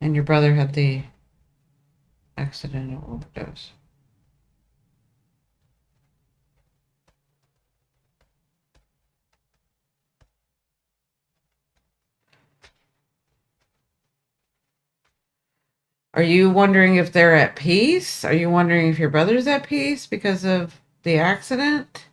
And your brother had the accidental overdose. Are you wondering if they're at peace? Are you wondering if your brother's at peace because of the accident?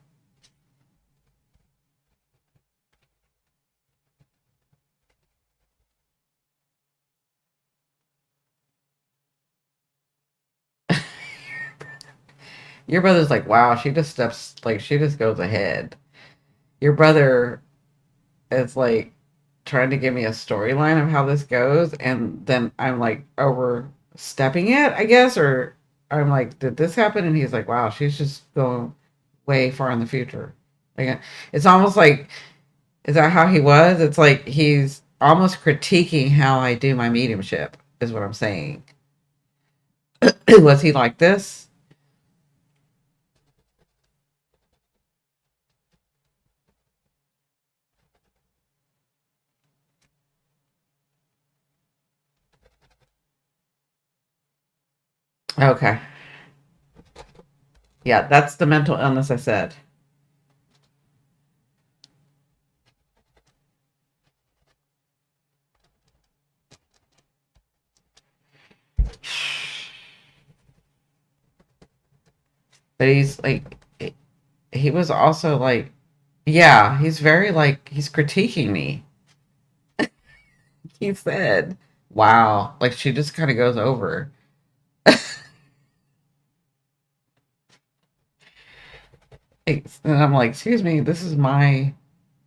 Your brother's like, wow, she just steps, like, she just goes ahead. Your brother is like trying to give me a storyline of how this goes, and then I'm like overstepping it, I guess, or I'm like, did this happen? And he's like, wow, she's just going way far in the future. Like, it's almost like, is that how he was? It's like he's almost critiquing how I do my mediumship, is what I'm saying. Was he like this? Okay. Yeah, that's the mental illness I said. But he's like, he was also like, yeah, he's very like, he's critiquing me. He said, wow, like she just kind of goes over. And I'm like, excuse me, this is my,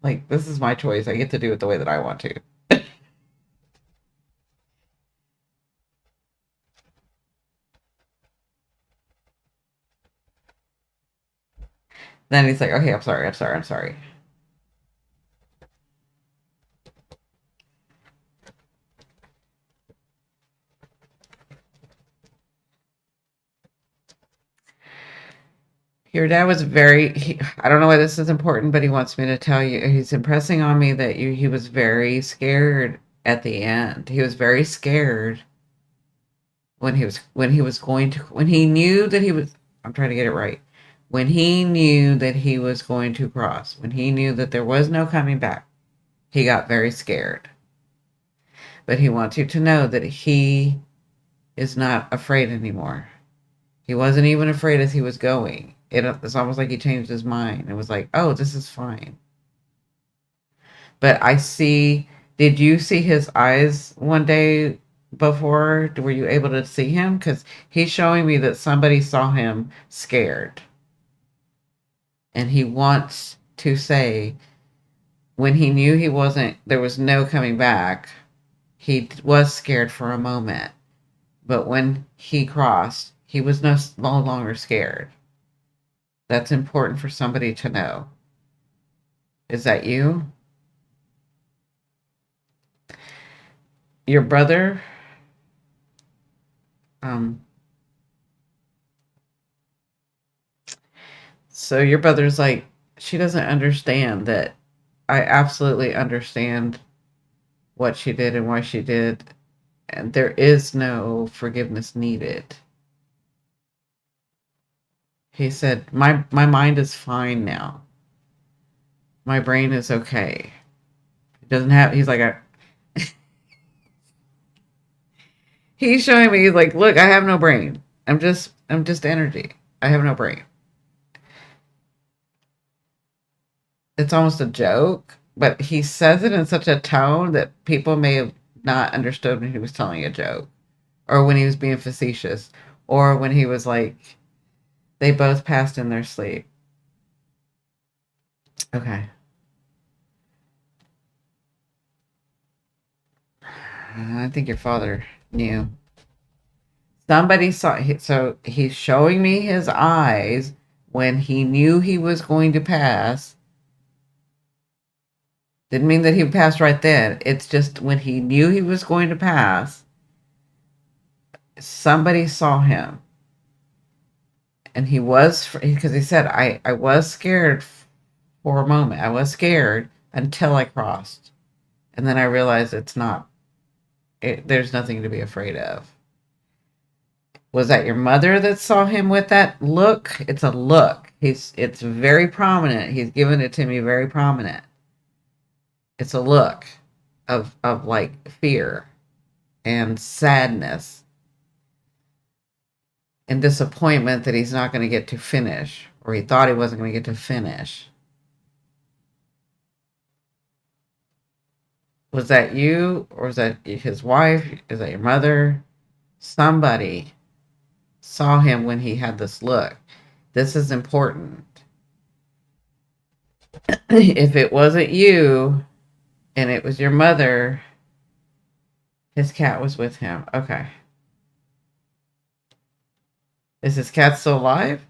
like, this is my choice. I get to do it the way that I want to. Then he's like, okay, I'm sorry, I'm sorry, I'm sorry. Your dad was I don't know why this is important, but he wants me to tell you, he's impressing on me that he was very scared at the end. He was very scared when he was going to, when he knew that he was, I'm trying to get it right. When he knew that he was going to cross, when he knew that there was no coming back, he got very scared. But he wants you to know that he is not afraid anymore. He wasn't even afraid as he was going. It's almost like he changed his mind and was like, oh, this is fine. But I see, did you see his eyes one day before? Were you able to see him? Because he's showing me that somebody saw him scared. And he wants to say, when he knew he wasn't, there was no coming back, he was scared for a moment. But when he crossed, he was no longer scared. That's important for somebody to know. Is that you? Your brother? Um, so your brother's like, she doesn't understand that I absolutely understand what she did and why she did, and there is no forgiveness needed. He said, my mind is fine now. My brain is okay. He doesn't have, he's like, he's showing me, he's like, look, I have no brain. I'm just energy. I have no brain. It's almost a joke, but he says it in such a tone that people may have not understood when he was telling a joke, or when he was being facetious, or when he was like, they both passed in their sleep. Okay. I think your father knew. Somebody saw, so he's showing me his eyes when he knew he was going to pass. Didn't mean that he passed right then. It's just when he knew he was going to pass, somebody saw him. And he was, because he said, I was scared for a moment. I was scared until I crossed. And then I realized it's not, there's nothing to be afraid of. Was that your mother that saw him with that look? It's a look. It's very prominent. He's given it to me very prominent. It's a look of like fear and sadness and disappointment that he's not going to get to finish, or he thought he wasn't going to get to finish. Was that you, or was that his wife? Is that your mother? Somebody saw him when he had this look. This is important. If it wasn't you and it was your mother, his cat was with him. Okay. Is his cat still alive?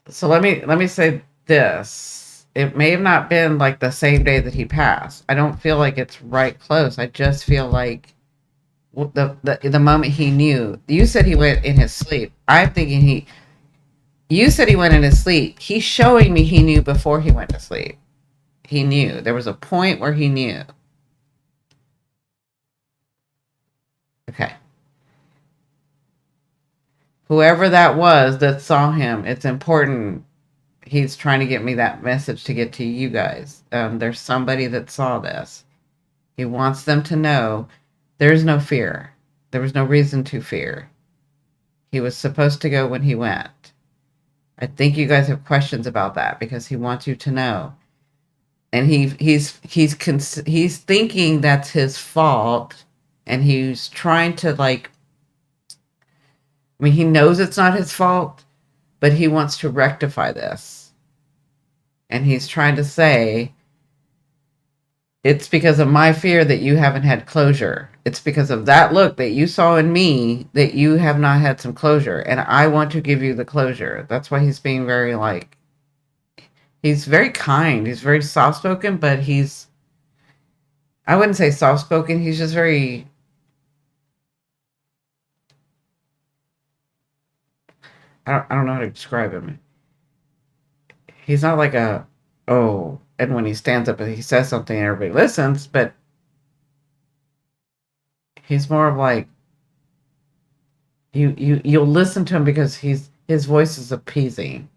So let me say this. It may have not been like the same day that he passed. I don't feel like it's right close. I just feel like the moment he knew. You said he went in his sleep. I'm thinking he. You said he went in his sleep. He's showing me he knew before he went to sleep. He knew. There was a point where he knew. Okay. Whoever that was that saw him, it's important. He's trying to get me that message to get to you guys. There's somebody that saw this. He wants them to know there's no fear. There was no reason to fear. He was supposed to go when he went. I think you guys have questions about that because he wants you to know. And he's thinking that's his fault, and he's trying to like. I mean, he knows it's not his fault, but he wants to rectify this, and he's trying to say it's because of my fear that you haven't had closure. It's because of that look that you saw in me that you have not had some closure, and I want to give you the closure. That's why he's being very like. He's very kind. He's very soft spoken, but I wouldn't say soft spoken. He's just very. I don't know how to describe him. He's not like a, oh, and when he stands up and he says something, everybody listens, but he's more of like, you'll listen to him because his voice is appeasing.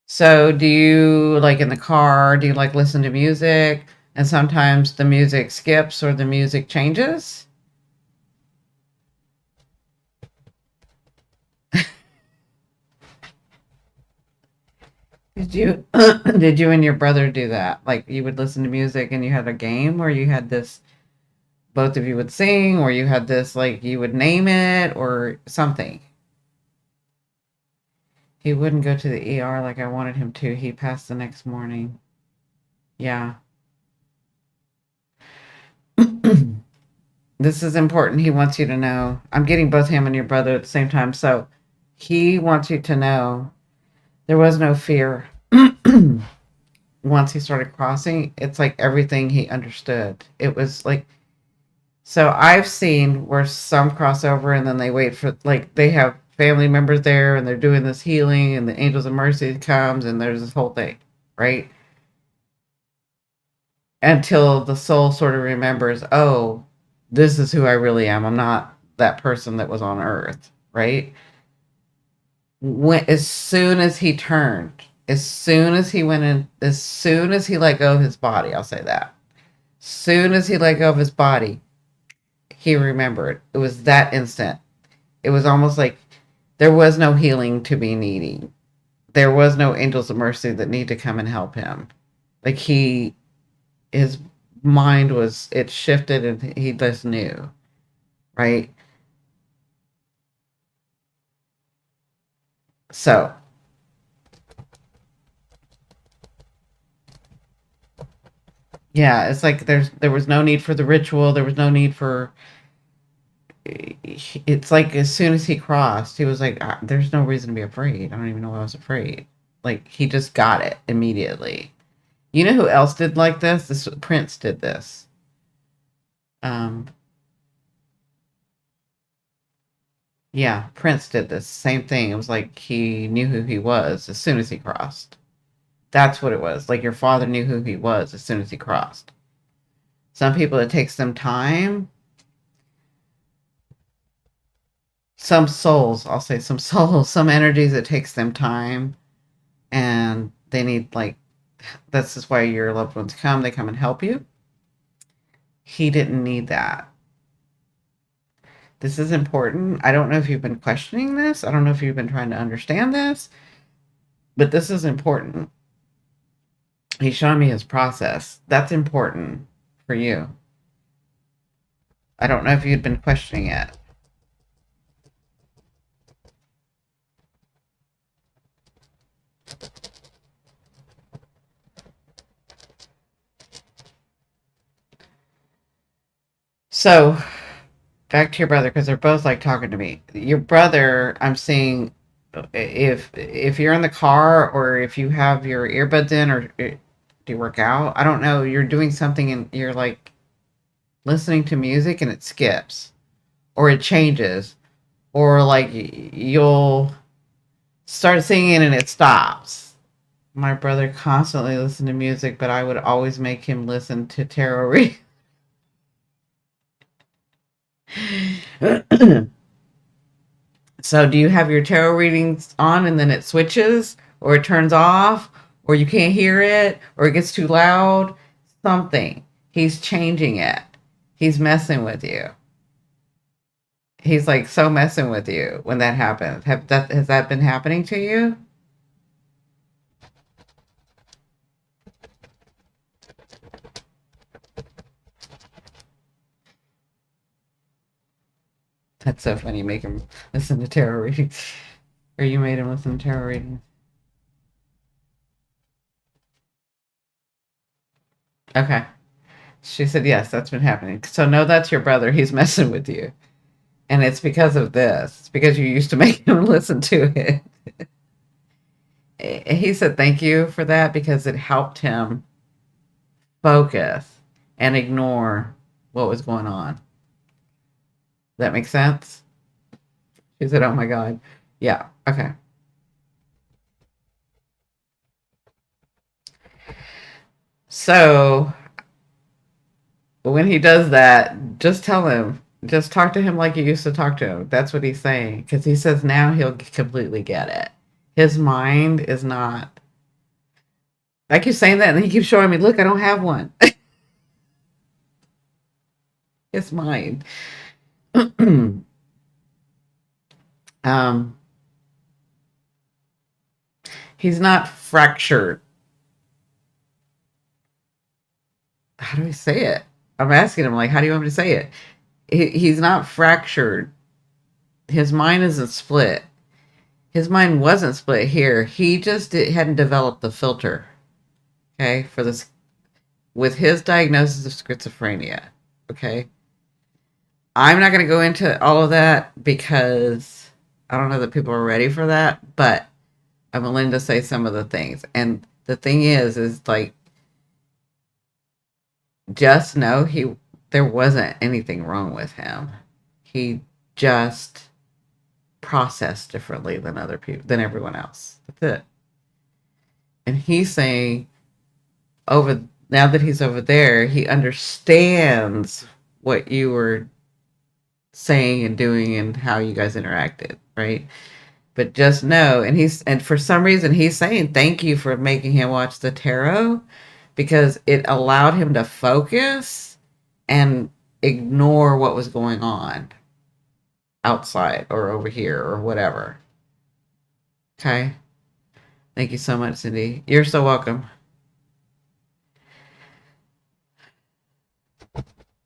So, do you like in the car? Do you like listen to music? And sometimes the music skips or the music changes. Did you did you and your brother do that? Like you would listen to music and you had a game, or you had this both of you would sing, or you had this like you would name it or something. He wouldn't go to the ER like I wanted him to. He passed the next morning. Yeah. This is important. He wants you to know. I'm getting both him and your brother at the same time. So he wants you to know there was no fear. Once he started crossing, it's like everything he understood. It was like, so I've seen where some crossover and then they wait for, like, they have family members there and they're doing this healing and the Angels of Mercy comes and there's this whole thing, right? Until the soul sort of remembers, oh, this is who I really am. I'm not that person that was on earth, right? As soon as he turned, as soon as he went in, as soon as he let go of his body, I'll say that. Soon as he let go of his body, he remembered. It was that instant. It was almost like there was no healing to be needing. There was no angels of mercy that need to come and help him. Like his mind was, it shifted and he just knew, right? So, yeah, it's like there was no need for the ritual. There was no need for. It's like as soon as he crossed, he was like, "There's no reason to be afraid. I don't even know why I was afraid." Like he just got it immediately. You know who else did like this? This Prince did this. Um, yeah, Prince did this same thing. It was like he knew who he was as soon as he crossed. That's what it was. Like your father knew who he was as soon as he crossed. Some people, it takes them time. Some souls, I'll say some souls, some energies, it takes them time. They need, like, this is why your loved ones come. They come and help you. He didn't need that. This is important. I don't know if you've been questioning this. I don't know if you've been trying to understand this, but this is important. He's showing me his process. That's important for you. I don't know if you'd been questioning it. So, back to your brother, because they're both like talking to me. Your brother, I'm seeing, if you're in the car or if you have your earbuds in, or do you work out? I don't know. You're doing something and you're like listening to music and it skips or it changes, or like you'll start singing and it stops. My brother constantly listened to music, but I would always make him listen to tarot reading. So do you have your tarot readings on and then it switches or it turns off or you can't hear it or it gets too loud? Something. He's changing it. He's messing with you. He's like so messing with you when that happens. Has that been happening to you? That's so funny. You make him listen to tarot readings. Or you made him listen to tarot readings. Okay. She said, yes, that's been happening. So no, that's your brother. He's messing with you. And it's because of this. It's because you used to make him listen to it. He said thank you for that because it helped him focus and ignore what was going on. That makes sense? She said, oh my God. Yeah. Okay. So when he does that, just tell him, just talk to him like you used to talk to him. That's what he's saying. Because he says now he'll completely get it. His mind is not. I keep saying that, and then he keeps showing me, look, I don't have one. His mind. um, he's not fractured. How do I say it? I'm asking him, like, how do you want me to say it? He's not fractured. His mind isn't split. His mind wasn't split here. He just hadn't developed the filter, okay, for this with his diagnosis of schizophrenia, okay? I'm not going to go into all of that because I don't know that people are ready for that, but I'm willing to say some of the things. And the thing is like, just know there wasn't anything wrong with him. He just processed differently than other people, than everyone else. That's it. And he's saying now that he's over there, he understands what you were saying and doing and how you guys interacted, right? But just know, and for some reason he's saying thank you for making him watch the tarot because it allowed him to focus and ignore what was going on outside or over here or whatever. Okay. Thank you so much, Cindy. You're so welcome.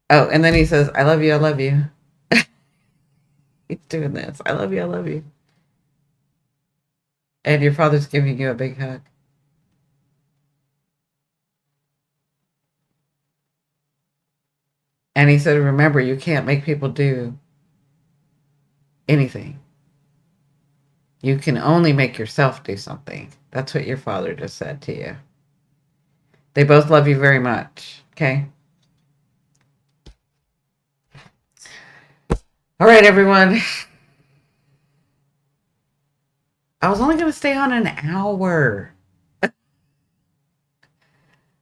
Oh, and then he says, I love you, I love you. He's doing this. I love you, I love you. And your father's giving you a big hug. And he said, remember, you can't make people do anything. You can only make yourself do something. That's what your father just said to you. They both love you very much. Okay? All right, everyone. I was only going to stay on an hour. But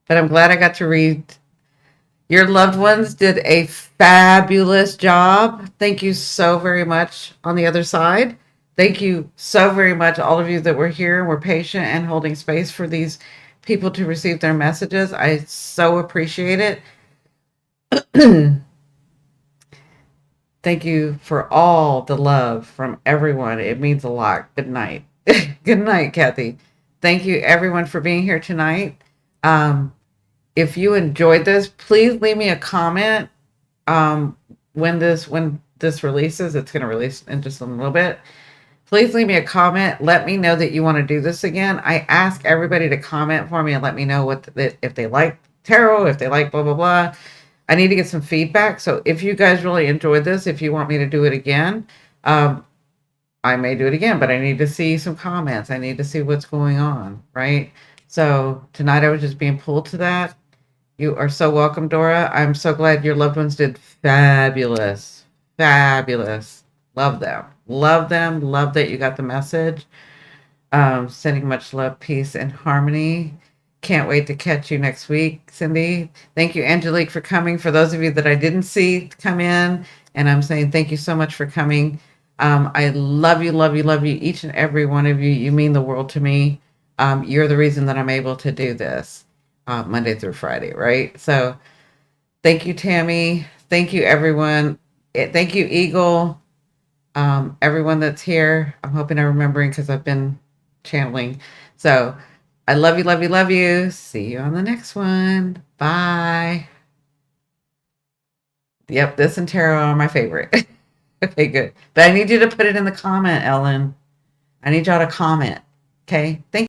I'm glad I got to read. Your loved ones did a fabulous job. Thank you so very much on the other side Thank you so very much, all of you that were here and were patient and holding space for these people to receive their messages. I so appreciate it. Thank you for all the love from everyone. It means a lot. Good night. Good night, Kathy. Thank you, everyone, for being here tonight. Um, if you enjoyed this, please leave me a comment. Um, when this releases, it's going to release in just a little bit. Please leave me a comment. Let me know that you want to do this again. I ask everybody to comment for me and let me know if they like tarot, if they like blah blah blah. I need to get some feedback. So if you guys really enjoyed this, if you want me to do it again, um, I may do it again, but I need to see some comments. I need to see what's going on, right? So tonight I was just being pulled to that. You are so welcome, Dora. I'm so glad your loved ones did fabulous. Fabulous. Love them. Love them. Love that you got the message. Sending much love, peace, and harmony. Can't wait to catch you next week, Cindy. Thank you, Angelique, for coming. For those of you that I didn't see come in, and I'm saying thank you so much for coming. I love you, love you, love you, each and every one of you. You mean the world to me. You're the reason that I'm able to do this Monday through Friday, right? So thank you, Tammy. Thank you, everyone. Thank you, Eagle. Everyone that's here. I'm hoping I'm remembering because I've been channeling. So I love you, love you, love you. See you on the next one. Bye. Yep, this and tarot are my favorite. Okay, good. But I need you to put it in the comment, Ellen. I need y'all to comment. Okay. Thank